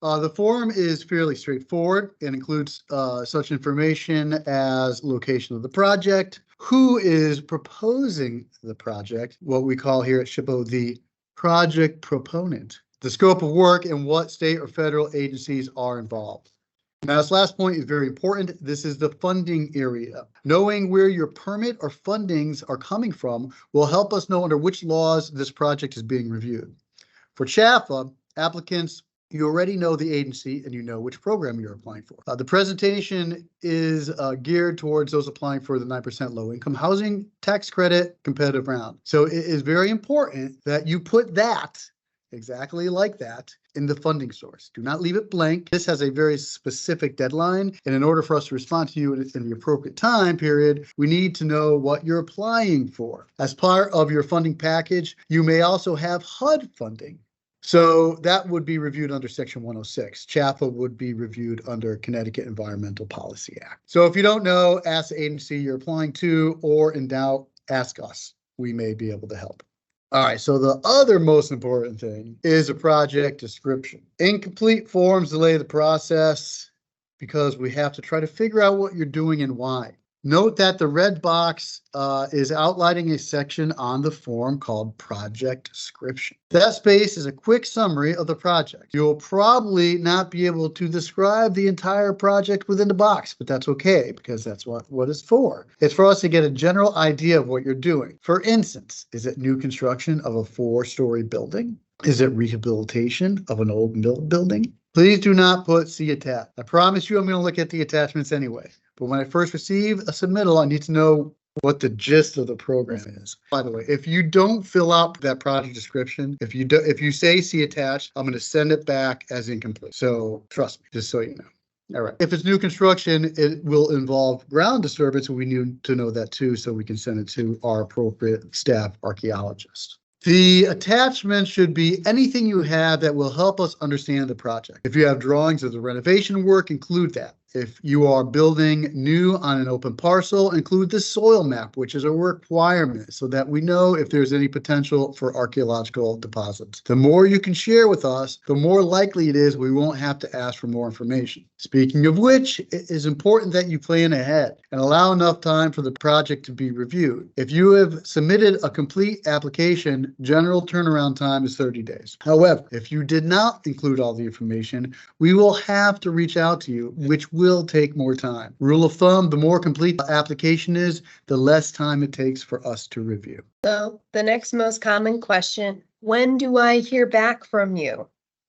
the form is fairly straightforward and includes such information as location of the project, who is proposing the project, what we call here at SHPO the project proponent, the scope of work, and what state or federal agencies are involved. Now, this last point is very important. This is the funding area. Knowing where your permit or fundings are coming from will help us know under which laws this project is being reviewed. For CHFA, applicants, you already know the agency and you know which program you're applying for. The presentation is geared towards those applying for the 9% low-income housing tax credit competitive round. So it is very important that you put that exactly like that in the funding source. Do not leave it blank. This has a very specific deadline, and in order for us to respond to you in the appropriate time period, we need to know what you're applying for. As part of your funding package, you may also have HUD funding. So that would be reviewed under Section 106. CHFA would be reviewed under Connecticut Environmental Policy Act. So if you don't know, ask the agency you're applying to, or in doubt, ask us. We may be able to help. All right, so the other most important thing is a project description. Incomplete forms delay the process because we have to try to figure out what you're doing and why. Note that the red box is outlining a section on the form called project description. That space is a quick summary of the project. You'll probably not be able to describe the entire project within the box, but that's okay because that's what it's for. It's for us to get a general idea of what you're doing. For instance, is it new construction of a 4-story building? Is it rehabilitation of an old mill building? Please do not put see attached. I promise you I'm going to look at the attachments anyway. But when I first receive a submittal, I need to know what the gist of the program is. By the way, if you don't fill out that project description, if you say see attached, I'm going to send it back as incomplete. So trust me, just so you know. All right. If it's new construction, it will involve ground disturbance, and we need to know that too, so we can send it to our appropriate staff archaeologist. The attachment should be anything you have that will help us understand the project. If you have drawings of the renovation work, include that. If you are building new on an open parcel, include the soil map, which is a requirement so that we know if there's any potential for archaeological deposits. The more you can share with us, the more likely it is we won't have to ask for more information. Speaking of which, it is important that you plan ahead and allow enough time for the project to be reviewed. If you have submitted a complete application, general turnaround time is 30 days. However, if you did not include all the information, we will have to reach out to you, which will take more time. Rule of thumb, the more complete the application is, the less time it takes for us to review. So the next most common question, when do I hear back from you?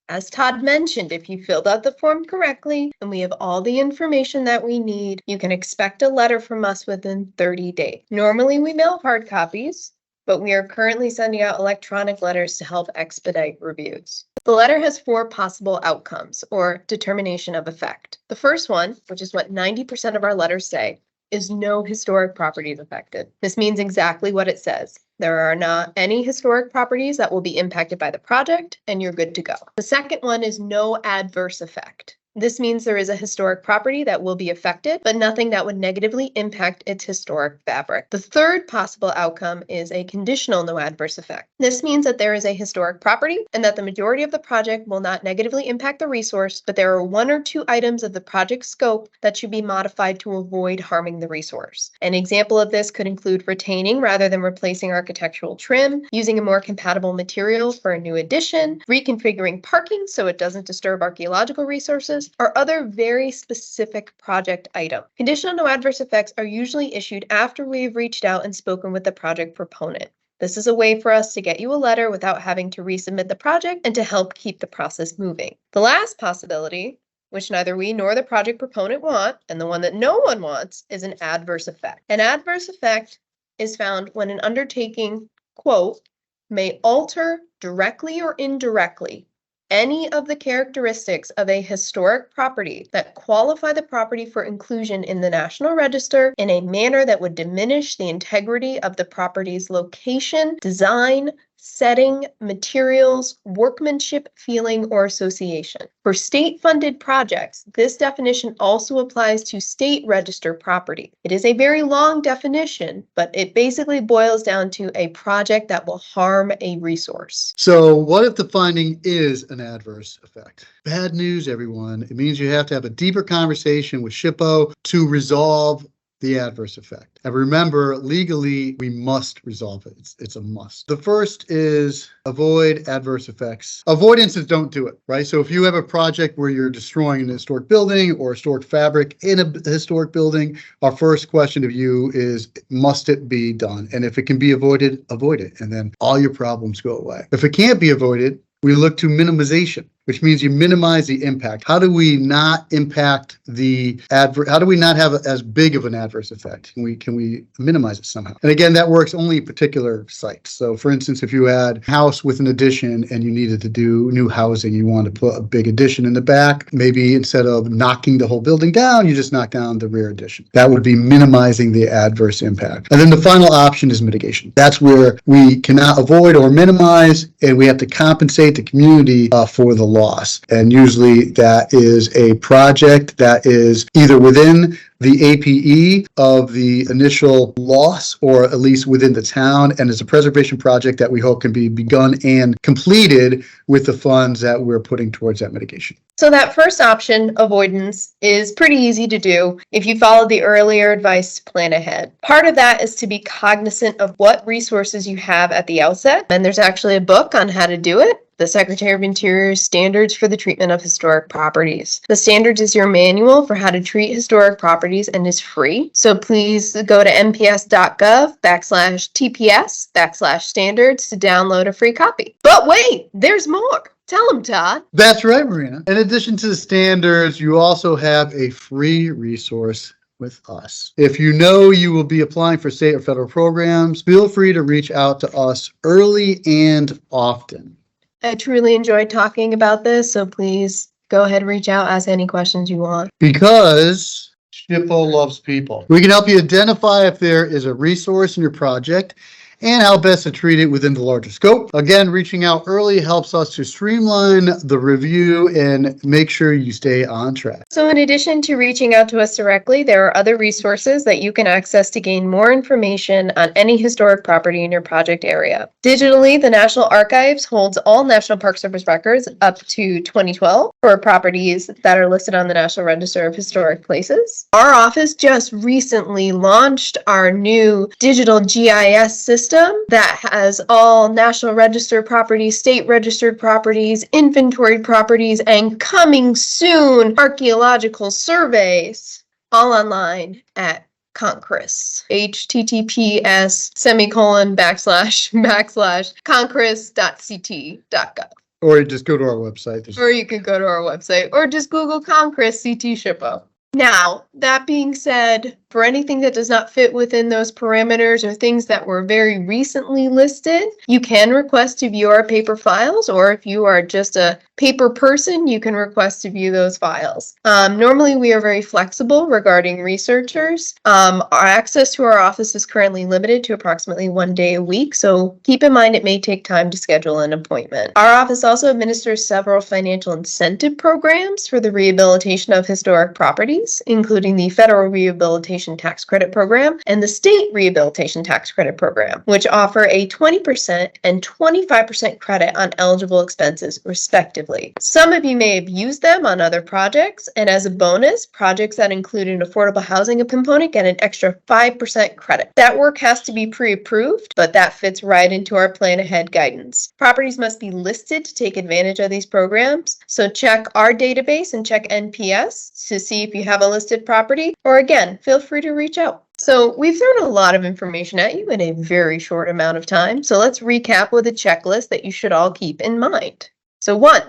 As Todd mentioned, if you filled out the form correctly and we have all the information that we need, you can expect a letter from us within 30 days. Normally we mail hard copies, but we are currently sending out electronic letters to help expedite reviews. The letter has 4 possible outcomes or determination of effect. The first one, which is what 90% of our letters say, is no historic properties affected. This means exactly what it says. There are not any historic properties that will be impacted by the project, and you're good to go. The second one is no adverse effect. This means there is a historic property that will be affected, but nothing that would negatively impact its historic fabric. The third possible outcome is a conditional no adverse effect. This means that there is a historic property and that the majority of the project will not negatively impact the resource, but there are 1 or 2 items of the project scope that should be modified to avoid harming the resource. An example of this could include retaining rather than replacing architectural trim, using a more compatible material for a new addition, reconfiguring parking so it doesn't disturb archaeological resources, or other very specific project item. Conditional no adverse effects are usually issued after we've reached out and spoken with the project proponent. This is a way for us to get you a letter without having to resubmit the project and to help keep the process moving. The last possibility, which neither we nor the project proponent want, and the one that no one wants is an adverse effect. An adverse effect is found when an undertaking, quote, may alter directly or indirectly any of the characteristics of a historic property that qualify the property for inclusion in the National Register in a manner that would diminish the integrity of the property's location, design, setting, materials, workmanship, feeling, or association. For state-funded projects, this definition also applies to state register property. It is a very long definition, but it basically boils down to a project that will harm a resource. So what if the finding is an adverse effect? Bad news, everyone. It means you have to have a deeper conversation with SHPO to resolve the adverse effect. And remember, legally, we must resolve it. It's a must. The first is avoid adverse effects. Avoidances don't do it, right? So if you have a project where you're destroying an historic building or historic fabric in a historic building, our first question of you is, must it be done? And if it can be avoided, avoid it. And then all your problems go away. If it can't be avoided, we look to minimization, which means you minimize the impact. How do we not impact how do we not have as big of an adverse effect? Can we minimize it somehow? And again, that works only in particular sites. So for instance, if you had a house with an addition and you needed to do new housing, you wanted to put a big addition in the back, maybe instead of knocking the whole building down, you just knock down the rear addition. That would be minimizing the adverse impact. And then the final option is mitigation. That's where we cannot avoid or minimize, and we have to compensate the community for the loss. And usually that is a project that is either within the APE of the initial loss or at least within the town, and it's a preservation project that we hope can be begun and completed with the funds that we're putting towards that mitigation. So that first option, avoidance, is pretty easy to do if you follow the earlier advice to plan ahead. Part of that is to be cognizant of what resources you have at the outset, and there's actually a book on how to do it. The Secretary of Interior's Standards for the Treatment of Historic Properties. The Standards is your manual for how to treat historic properties and is free. So please go to nps.gov/TPS/standards to download a free copy. But wait, there's more. Tell them, Todd. That's right, Marina. In addition to the standards, you also have a free resource with us. If you know you will be applying for state or federal programs, feel free to reach out to us early and often. I truly enjoyed talking about this, so please go ahead and reach out, ask any questions you want. Because SHPO loves people. We can help you identify if there is a resource in your project and how best to treat it within the larger scope. Again, reaching out early helps us to streamline the review and make sure you stay on track. So in addition to reaching out to us directly, there are other resources that you can access to gain more information on any historic property in your project area. Digitally, the National Archives holds all National Park Service records up to 2012 for properties that are listed on the National Register of Historic Places. Our office just recently launched our new digital GIS system that has all National Register properties, state registered properties, inventoried properties, and coming soon, archaeological surveys, all online at Concris. https://concris.ct.gov. Or you just go to our website. Or you could go to our website, or just Google Concris CT SHPO. Now, that being said, for anything that does not fit within those parameters or things that were very recently listed, you can request to view our paper files, or if you are just a paper person, you can request to view those files. Normally, we are very flexible regarding researchers. Our access to our office is currently limited to approximately 1 day a week, so keep in mind it may take time to schedule an appointment. Our office also administers several financial incentive programs for the rehabilitation of historic properties, including the Federal Rehabilitation Tax Credit Program and the State Rehabilitation Tax Credit Program, which offer a 20% and 25% credit on eligible expenses, respectively. Some of you may have used them on other projects, and as a bonus, projects that include an affordable housing component get an extra 5% credit. That work has to be pre-approved, but that fits right into our plan ahead guidance. Properties must be listed to take advantage of these programs, so check our database and check NPS to see if you have a listed property, or again, feel free to reach out. So we've thrown a lot of information at you in a very short amount of time. So let's recap with a checklist that you should all keep in mind. So 1,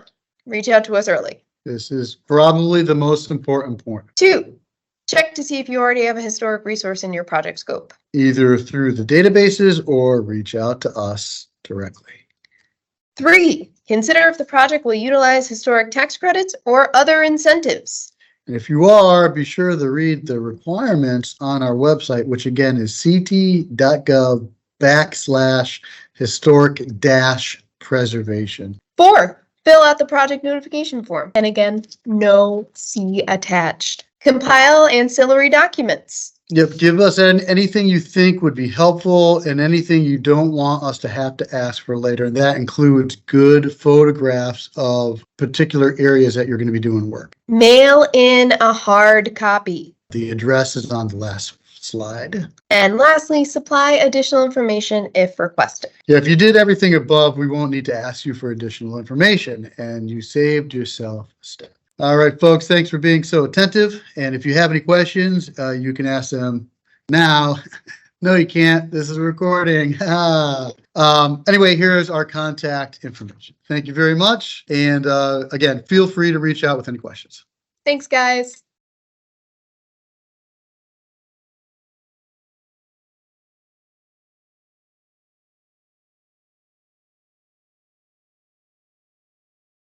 reach out to us early. This is probably the most important point. 2, check to see if you already have a historic resource in your project scope. Either through the databases or reach out to us directly. 3, consider if the project will utilize historic tax credits or other incentives. And if you are, be sure to read the requirements on our website, which again is ct.gov/historic-preservation. 4, fill out the project notification form. And again, no C attached. Compile ancillary documents. Yep, give us anything you think would be helpful and anything you don't want us to have to ask for later. And that includes good photographs of particular areas that you're going to be doing work. Mail in a hard copy. The address is on the last slide. And lastly, supply additional information if requested. Yeah, if you did everything above, we won't need to ask you for additional information, and you saved yourself a step. All right, folks, thanks for being so attentive. And if you have any questions, you can ask them now. No, you can't. This is a recording. Anyway, here's our contact information. Thank you very much. And again, feel free to reach out with any questions. Thanks, guys.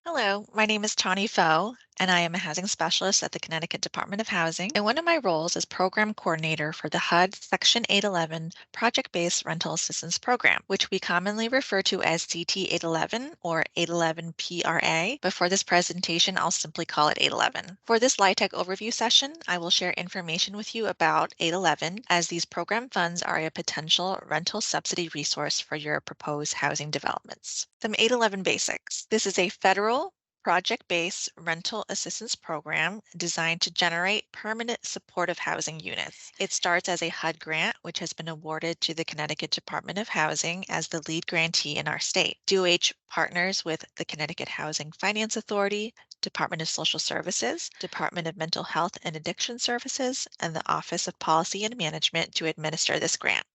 Hello, my name is Tawny Foe, and I am a housing specialist at the Connecticut Department of Housing. And one of my roles is program coordinator for the HUD Section 811 Project-Based Rental Assistance Program, which we commonly refer to as CT 811 or 811 PRA. But for this presentation, I'll simply call it 811. For this LIHTC overview session, I will share information with you about 811, as these program funds are a potential rental subsidy resource for your proposed housing developments. Some 811 basics. This is a federal project-based rental assistance program designed to generate permanent supportive housing units. It starts as a HUD grant, which has been awarded to the Connecticut Department of Housing as the lead grantee in our state. DOH partners with the Connecticut Housing Finance Authority, Department of Social Services, Department of Mental Health and Addiction Services, and the Office of Policy and Management to administer this grant.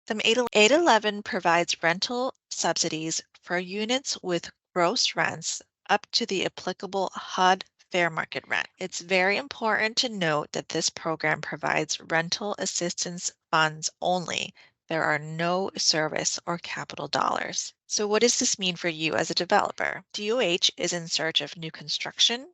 Some 811 provides rental subsidies for units with gross rents up to the applicable HUD fair market rent. It's very important to note that this program provides rental assistance funds only. There are no service or capital dollars. So what does this mean for you as a developer? DOH is in search of new construction,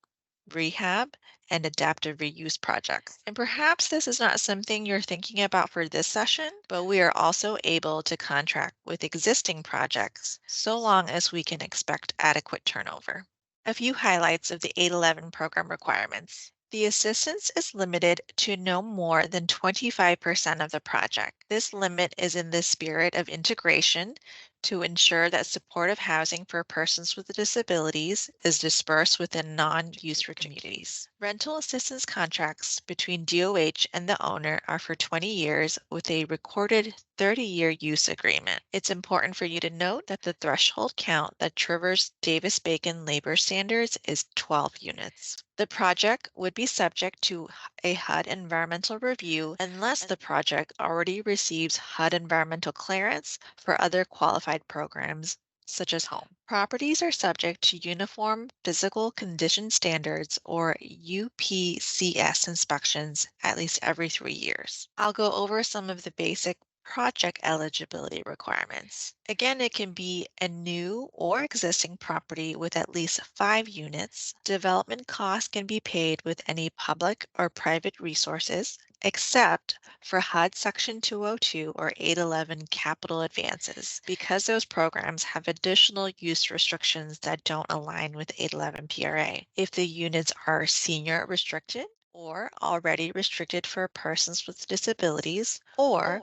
rehab, and adaptive reuse projects. And perhaps this is not something you're thinking about for this session, but we are also able to contract with existing projects so long as we can expect adequate turnover. A few highlights of the 811 program requirements. The assistance is limited to no more than 25% of the project. This limit is in the spirit of integration to ensure that supportive housing for persons with disabilities is dispersed within non-user communities. Rental assistance contracts between DOH and the owner are for 20 years with a recorded 30-year use agreement. It's important for you to note that the threshold count that triggers Davis-Bacon labor standards is 12 units. The project would be subject to a HUD environmental review unless the project already receives HUD environmental clearance for other qualified programs such as home. Properties are subject to Uniform Physical Condition Standards or UPCS inspections at least every 3 years. I'll go over some of the basic project eligibility requirements. Again, it can be a new or existing property with at least 5 units. Development costs can be paid with any public or private resources, except for HUD Section 202 or 811 capital advances, because those programs have additional use restrictions that don't align with 811 PRA. If the units are senior restricted or already restricted for persons with disabilities, or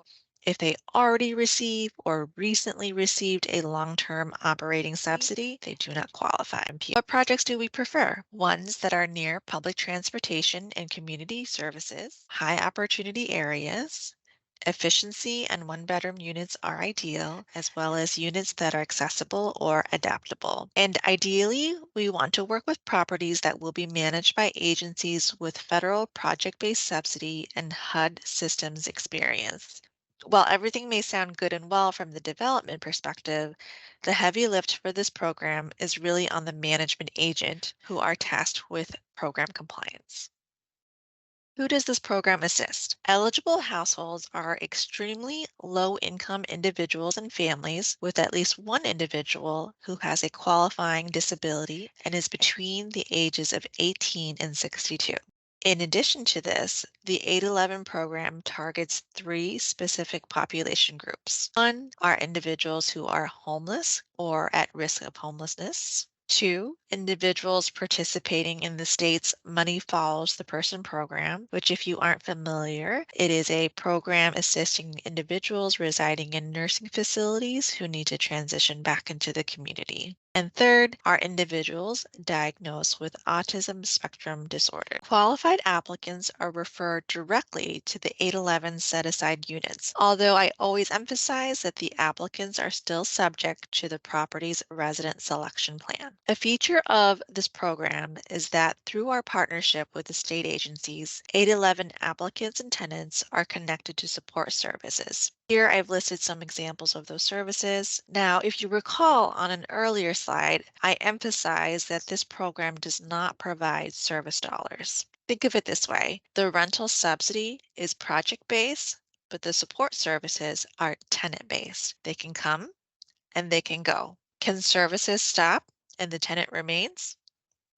if they already receive or recently received a long-term operating subsidy, they do not qualify. What projects do we prefer? Ones that are near public transportation and community services, high opportunity areas. Efficiency and one-bedroom units are ideal, as well as units that are accessible or adaptable. And ideally, we want to work with properties that will be managed by agencies with federal project-based subsidy and HUD systems experience. While everything may sound good and well from the development perspective, the heavy lift for this program is really on the management agent who are tasked with program compliance. Who does this program assist? Eligible households are extremely low-income individuals and families with at least one individual who has a qualifying disability and is between the ages of 18 and 62. In addition to this, the 811 program targets 3 specific population groups. 1 are individuals who are homeless or at risk of homelessness. 2, individuals participating in the state's Money Follows the Person program, which, if you aren't familiar, it is a program assisting individuals residing in nursing facilities who need to transition back into the community. And 3rd are individuals diagnosed with autism spectrum disorder. Qualified applicants are referred directly to the 811 set-aside units, although I always emphasize that the applicants are still subject to the property's resident selection plan. A feature of this program is that through our partnership with the state agencies, 811 applicants and tenants are connected to support services. Here I've listed some examples of those services. Now, if you recall on an earlier slide, I emphasized that this program does not provide service dollars. Think of it this way. The rental subsidy is project-based, but the support services are tenant-based. They can come and they can go. Can services stop and the tenant remains?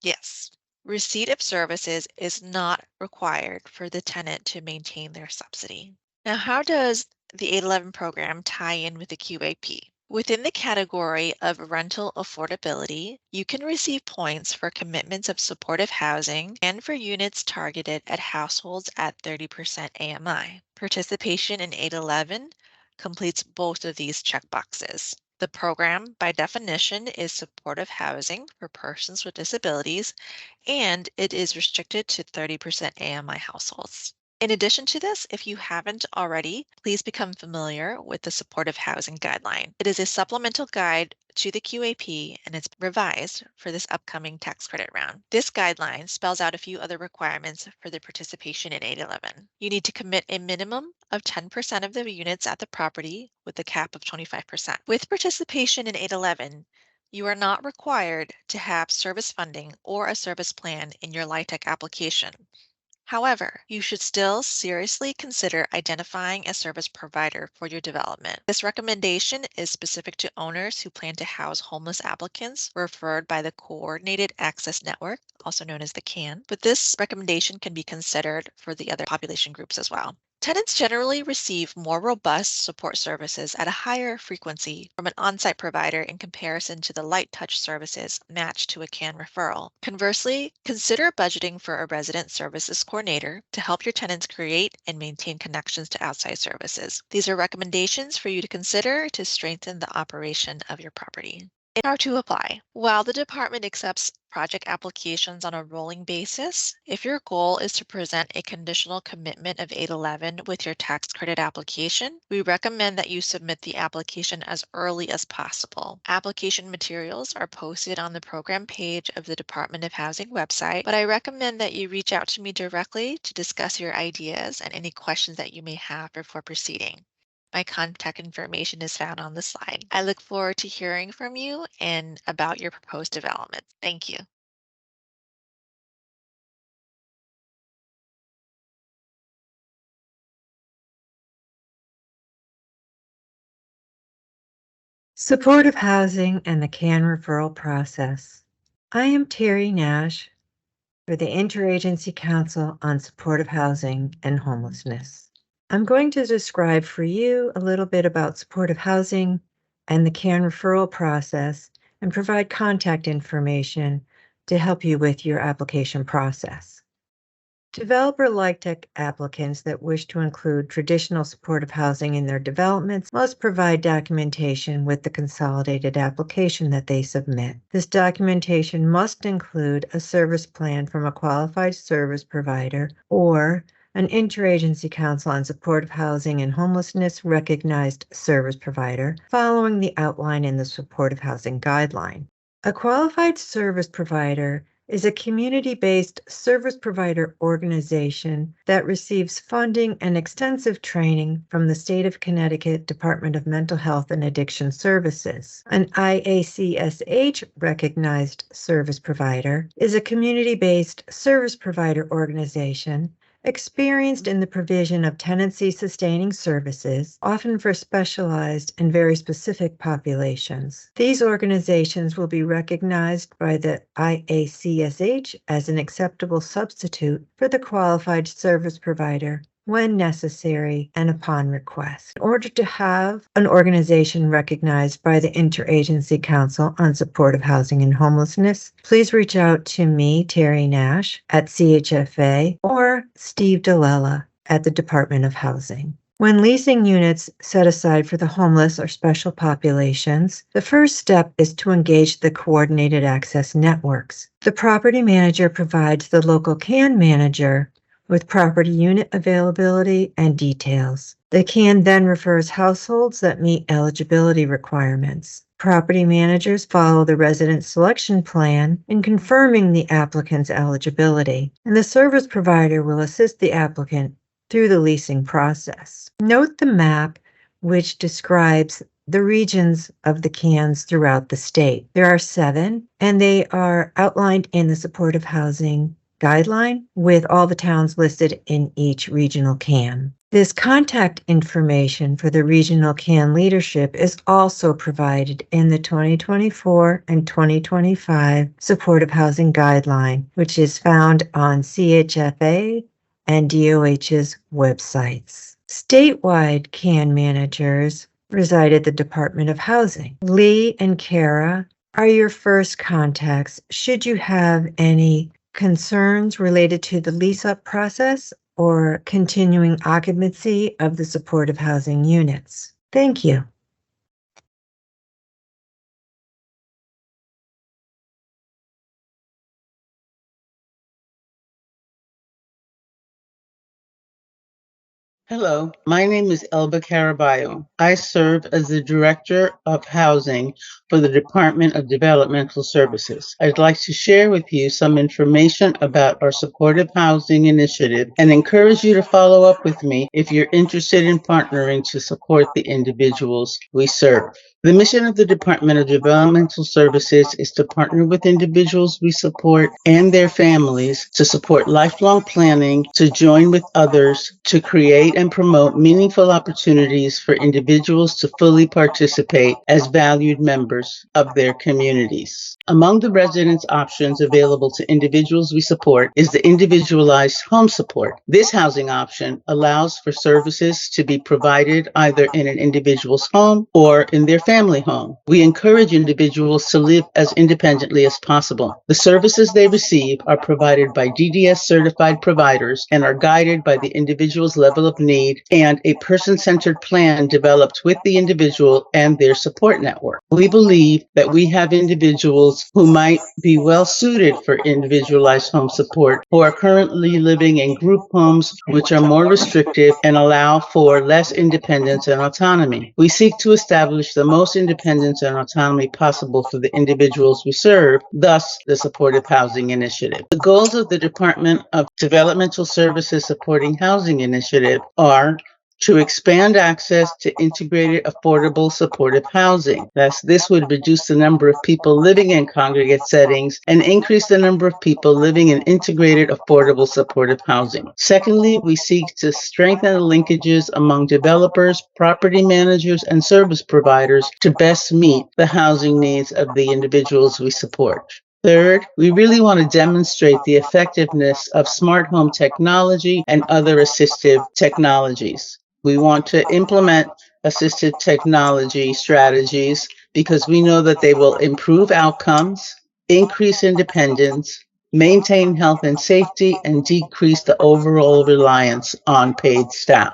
Yes. Receipt of services is not required for the tenant to maintain their subsidy. Now, how does the 811 program tie in with the QAP? Within the category of rental affordability, you can receive points for commitments of supportive housing and for units targeted at households at 30% AMI. Participation in 811 completes both of these checkboxes. The program, by definition, is supportive housing for persons with disabilities, and it is restricted to 30% AMI households. In addition to this, if you haven't already, please become familiar with the Supportive Housing Guideline. It is a supplemental guide to the QAP, and it's revised for this upcoming tax credit round. This guideline spells out a few other requirements for the participation in 811. You need to commit a minimum of 10% of the units at the property with a cap of 25%. With participation in 811, you are not required to have service funding or a service plan in your LIHTC application. However, you should still seriously consider identifying a service provider for your development. This recommendation is specific to owners who plan to house homeless applicants referred by the Coordinated Access Network, also known as the CAN, but this recommendation can be considered for the other population groups as well. Tenants generally receive more robust support services at a higher frequency from an on-site provider in comparison to the light touch services matched to a CAN referral. Conversely, consider budgeting for a resident services coordinator to help your tenants create and maintain connections to outside services. These are recommendations for you to consider to strengthen the operation of your property. How to apply. While the department accepts project applications on a rolling basis, if your goal is to present a conditional commitment of 811 with your tax credit application, we recommend that you submit the application as early as possible. Application materials are posted on the program page of the Department of Housing website, but I recommend that you reach out to me directly to discuss your ideas and any questions that you may have before proceeding. My contact information is found on the slide. I look forward to hearing from you and about your proposed developments. Thank you. Supportive housing and the CAN referral process. I am Terry Nash for the Interagency Council on Supportive Housing and Homelessness. I'm going to describe for you a little bit about supportive housing and the CAN referral process and provide contact information to help you with your application process. Developer LIHTC applicants that wish to include traditional supportive housing in their developments must provide documentation with the consolidated application that they submit. This documentation must include a service plan from a qualified service provider or an Interagency Council on Supportive Housing and Homelessness recognized service provider, following the outline in the Supportive Housing Guideline. A qualified service provider is a community-based service provider organization that receives funding and extensive training from the State of Connecticut Department of Mental Health and Addiction Services. An IACSH recognized service provider is a community-based service provider organization experienced in the provision of tenancy-sustaining services, often for specialized and very specific populations. These organizations will be recognized by the IACSH as an acceptable substitute for the qualified service provider when necessary and upon request. In order to have an organization recognized by the Interagency Council on Supportive Housing and Homelessness, please reach out to me, Terry Nash, at CHFA, or Steve DeLella at the Department of Housing. When leasing units set aside for the homeless or special populations, the first step is to engage the coordinated access networks. The property manager provides the local CAN manager with property unit availability and details. The CAN then refers households that meet eligibility requirements. Property managers follow the resident selection plan in confirming the applicant's eligibility, and the service provider will assist the applicant through the leasing process. Note the map which describes the regions of the CANs throughout the state. There are 7, and they are outlined in the supportive housing guideline with all the towns listed in each regional CAN. This contact information for the regional CAN leadership is also provided in the 2024 and 2025 Supportive Housing Guideline, which is found on CHFA and DOH's websites. Statewide CAN managers reside at the Department of Housing. Lee and Kara are your first contacts should you have any concerns related to the lease-up process or continuing occupancy of the supportive housing units. Thank you. Hello, my name is Elba Caraballo. I serve as the Director of Housing for the Department of Developmental Services. I'd like to share with you some information about our supportive housing initiative and encourage you to follow up with me if you're interested in partnering to support the individuals we serve. The mission of the Department of Developmental Services is to partner with individuals we support and their families to support lifelong planning, to join with others, to create and promote meaningful opportunities for individuals to fully participate as valued members of their communities. Among the residence options available to individuals we support is the individualized home support. This housing option allows for services to be provided either in an individual's home or in their family home. We encourage individuals to live as independently as possible. The services they receive are provided by DDS certified providers and are guided by the individual's level of need and a person-centered plan developed with the individual and their support network. We believe that we have individuals who might be well suited for individualized home support who are currently living in group homes which are more restrictive and allow for less independence and autonomy. We seek to establish the most independence and autonomy possible for the individuals we serve, thus the Supportive Housing Initiative. The goals of the Department of Developmental Services Supporting Housing Initiative are to expand access to integrated, affordable, supportive housing. This would reduce the number of people living in congregate settings and increase the number of people living in integrated, affordable, supportive housing. Secondly, we seek to strengthen the linkages among developers, property managers, and service providers to best meet the housing needs of the individuals we support. Third, we really want to demonstrate the effectiveness of smart home technology and other assistive technologies. We want to implement assistive technology strategies because we know that they will improve outcomes, increase independence, maintain health and safety, and decrease the overall reliance on paid staff.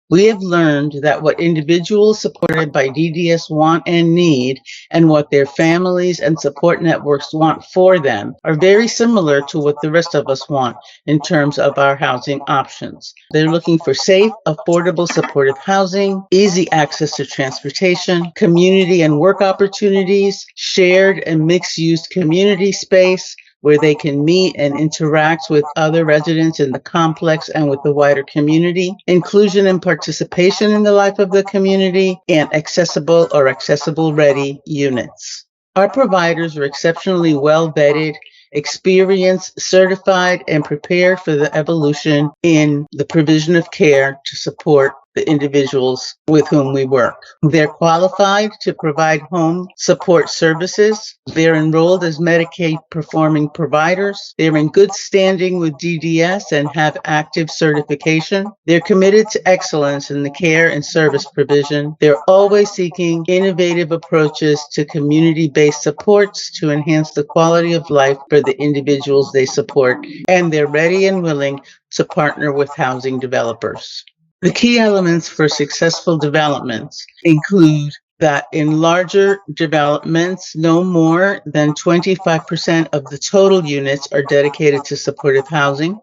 We have learned that what individuals supported by DDS want and need, and what their families and support networks want for them, are very similar to what the rest of us want in terms of our housing options. They're looking for safe, affordable, supportive housing, easy access to transportation, community and work opportunities, shared and mixed-use community space, where they can meet and interact with other residents in the complex and with the wider community, inclusion and participation in the life of the community, and accessible or accessible-ready units. Our providers are exceptionally well vetted, experienced, certified, and prepared for the evolution in the provision of care to support the individuals with whom we work. They're qualified to provide home support services. They're enrolled as Medicaid performing providers. They're in good standing with DDS and have active certification. They're committed to excellence in the care and service provision. They're always seeking innovative approaches to community-based supports to enhance the quality of life for the individuals they support, and they're ready and willing to partner with housing developers. The key elements for successful developments include that in larger developments, no more than 25% of the total units are dedicated to supportive housing.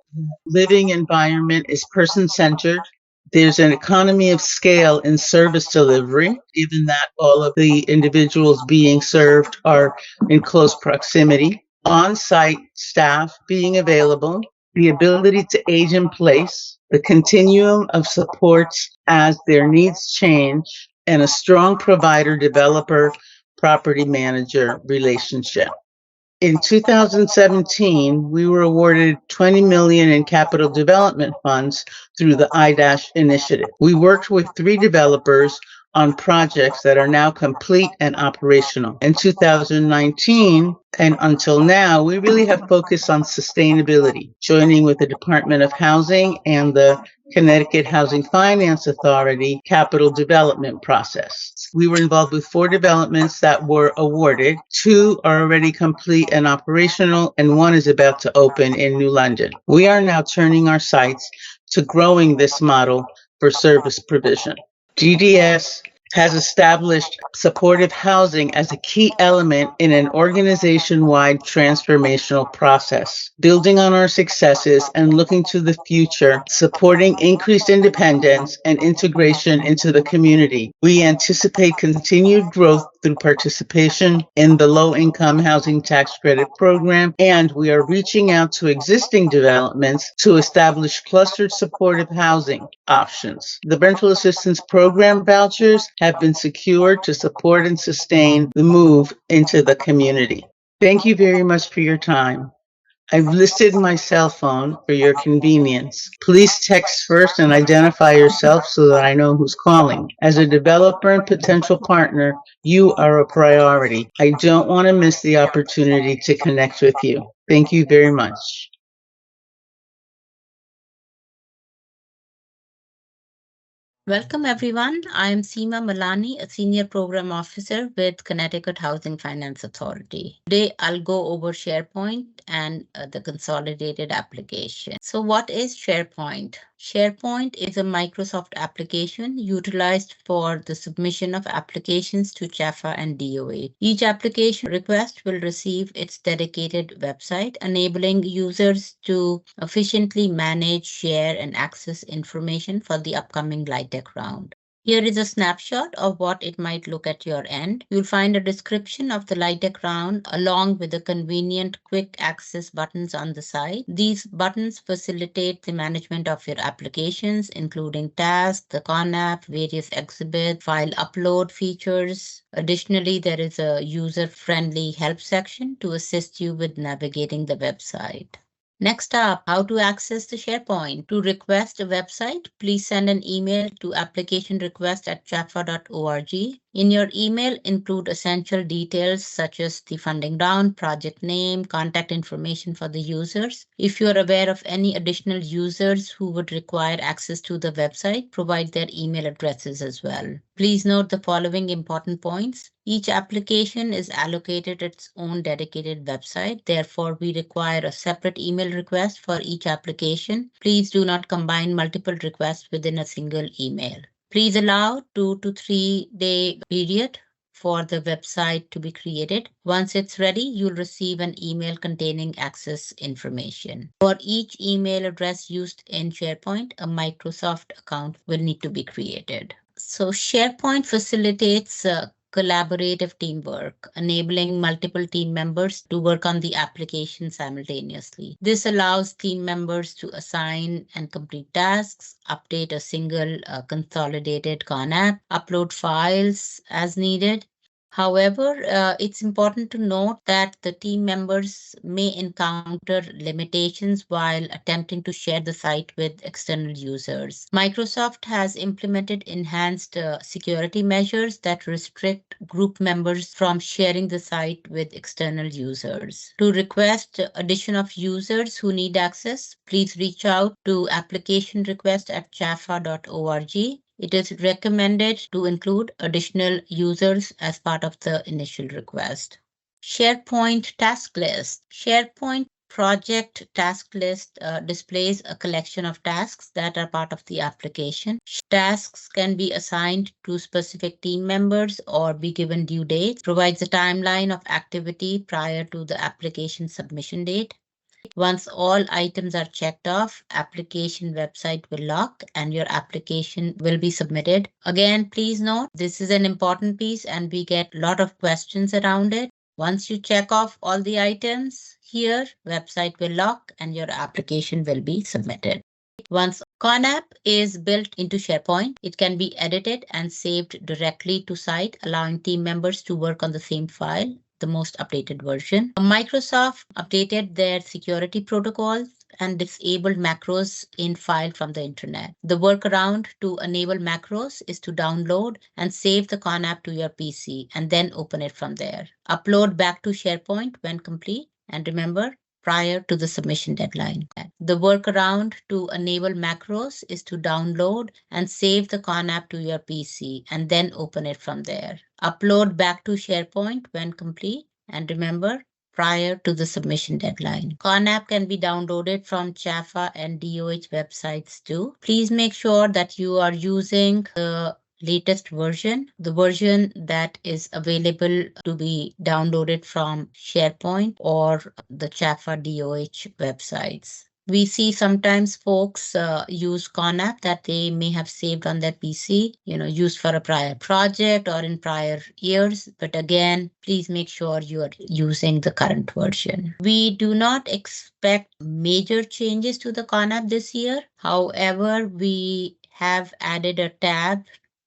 Living environment is person-centered. There's an economy of scale in service delivery, given that all of the individuals being served are in close proximity. On-site staff being available, the ability to age in place, the continuum of supports as their needs change, and a strong provider-developer property manager relationship. In 2017, we were awarded $20 million in capital development funds through the IDASH initiative. We worked with 3 developers on projects that are now complete and operational. In 2019 and until now, we really have focused on sustainability, joining with the Department of Housing and the Connecticut Housing Finance Authority capital development process. We were involved with 4 developments that were awarded. 2 are already complete and operational, and 1 is about to open in New London. We are now turning our sights to growing this model for service provision. DDS has established supportive housing as a key element in an organization-wide transformational process. Building on our successes and looking to the future, supporting increased independence and integration into the community, we anticipate continued growth through participation in the low-income housing tax credit program, and we are reaching out to existing developments to establish clustered supportive housing options. The rental assistance program vouchers have been secured to support and sustain the move into the community. Thank you very much for your time. I've listed my cell phone for your convenience. Please text first and identify yourself so that I know who's calling. As a developer and potential partner, you are a priority. I don't want to miss the opportunity to connect with you. Thank you very much. Welcome, everyone. I am Seema Malani, a Senior Program Officer with Connecticut Housing Finance Authority. Today, I'll go over SharePoint and the Consolidated application. So what is SharePoint? SharePoint is a Microsoft application utilized for the submission of applications to CHFA and DOA. Each application request will receive its dedicated website, enabling users to efficiently manage, share, and access information for the upcoming LIHTC round. Here is a snapshot of what it might look at your end. You'll find a description of the LIHTC round along with the convenient quick access buttons on the side. These buttons facilitate the management of your applications, including tasks, the CONAP, various exhibits, file upload features. Additionally, there is a user-friendly help section to assist you with navigating the website. Next up, how to access the SharePoint. To request a website, please send an email to applicationrequest@chfa.org. In your email, include essential details such as the funding round, project name, contact information for the users. If you are aware of any additional users who would require access to the website, provide their email addresses as well. Please note the following important points. Each application is allocated its own dedicated website. Therefore, we require a separate email request for each application. Please do not combine multiple requests within a single email. Please allow 2 to 3 day period for the website to be created. Once it's ready, you'll receive an email containing access information. For each email address used in SharePoint, a Microsoft account will need to be created. So SharePoint facilitates collaborative teamwork, enabling multiple team members to work on the application simultaneously. This allows team members to assign and complete tasks, update a single consolidated CONAP, upload files as needed. However, it's important to note that the team members may encounter limitations while attempting to share the site with external users. Microsoft has implemented enhanced security measures that restrict group members from sharing the site with external users. To request addition of users who need access, please reach out to applicationrequest@chafa.org. It is recommended to include additional users as part of the initial request. SharePoint task list. SharePoint project task list displays a collection of tasks that are part of the application. Tasks can be assigned to specific team members or be given due dates. Provides a timeline of activity prior to the application submission date. Once all items are checked off, application website will lock and your application will be submitted. Again, please note, this is an important piece and we get a lot of questions around it. Once you check off all the items here, website will lock and your application will be submitted. Once CONAP is built into SharePoint, it can be edited and saved directly to site, allowing team members to work on the same file, the most updated version. Microsoft updated their security protocols and disabled macros in file from the internet. The workaround to enable macros is to download and save the CONAP to your PC and then open it from there. Upload back to SharePoint when complete, and remember, prior to the submission deadline. The workaround to enable macros is to download and save the CONAP to your PC and then open it from there. Upload back to SharePoint when complete, and remember, prior to the submission deadline. CONAP can be downloaded from CHAFA and DOH websites too. Please make sure that you are using the latest version, the version that is available to be downloaded from SharePoint or the CHAFA DOH websites. We see sometimes folks use CONAP that they may have saved on their PC, used for a prior project or in prior years. But again, please make sure you are using the current version. We do not expect major changes to the CONAP this year. However, we have added a tab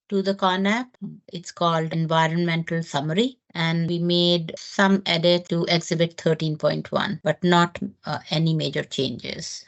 to the CONAP. It's called Environmental Summary, and we made some edit to Exhibit 13.1, but not any major changes.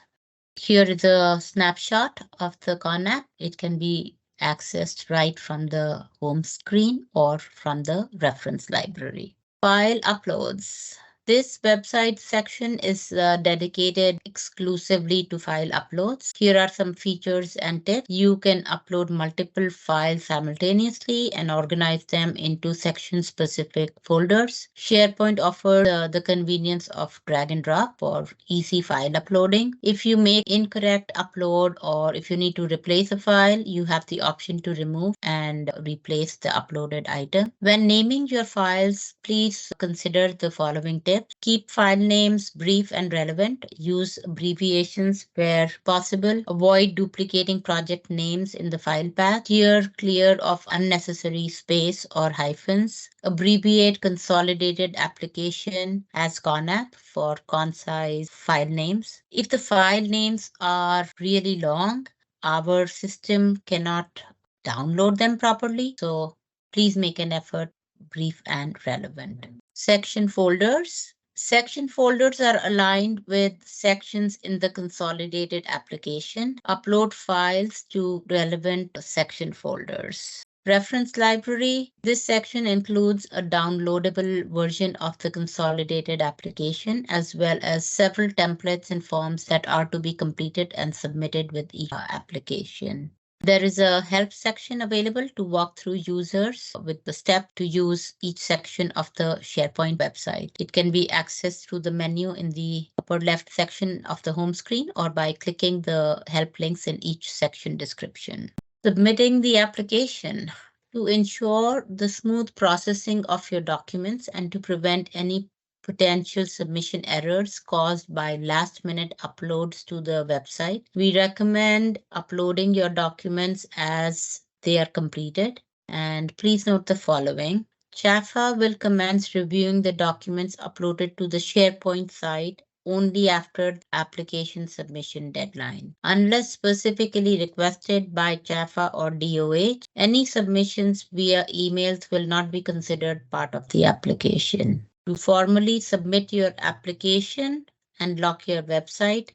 Here is a snapshot of the CONAP. It can be accessed right from the home screen or from the reference library. File uploads. This website section is dedicated exclusively to file uploads. Here are some features and tips. You can upload multiple files simultaneously and organize them into section-specific folders. SharePoint offers the convenience of drag and drop for easy file uploading. If you make incorrect upload or if you need to replace a file, you have the option to remove and replace the uploaded item. When naming your files, please consider the following tips. Keep file names brief and relevant. Use abbreviations where possible. Avoid duplicating project names in the file path. Steer clear of unnecessary space or hyphens. Abbreviate consolidated application as CONAP for concise file names. If the file names are really long, our system cannot download them properly. So please make an effort, brief and relevant. Section folders. Section folders are aligned with sections in the consolidated application. Upload files to relevant section folders. Reference library. This section includes a downloadable version of the consolidated application, as well as several templates and forms that are to be completed and submitted with each application. There is a help section available to walk through users with the step to use each section of the SharePoint website. It can be accessed through the menu in the upper left section of the home screen or by clicking the help links in each section description. Submitting the application. To ensure the smooth processing of your documents and to prevent any potential submission errors caused by last-minute uploads to the website, we recommend uploading your documents as they are completed. And please note the following. CHAFA will commence reviewing the documents uploaded to the Sharepoint site only after the application submission deadline. Unless specifically requested by CHAFA or DOH, any submissions via emails will not be considered part of the application. To formally submit your application and lock your website,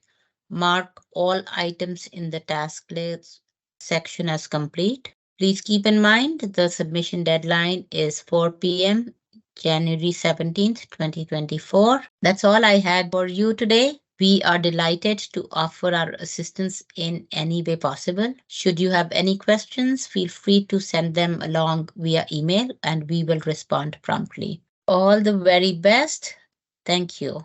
mark all items in the task list section as complete. Please keep in mind the submission deadline is 4 p.m. January 17th, 2024. That's all I had for you today. We are delighted to offer our assistance in any way possible. Should you have any questions, feel free to send them along via email and we will respond promptly. All the very best. Thank you.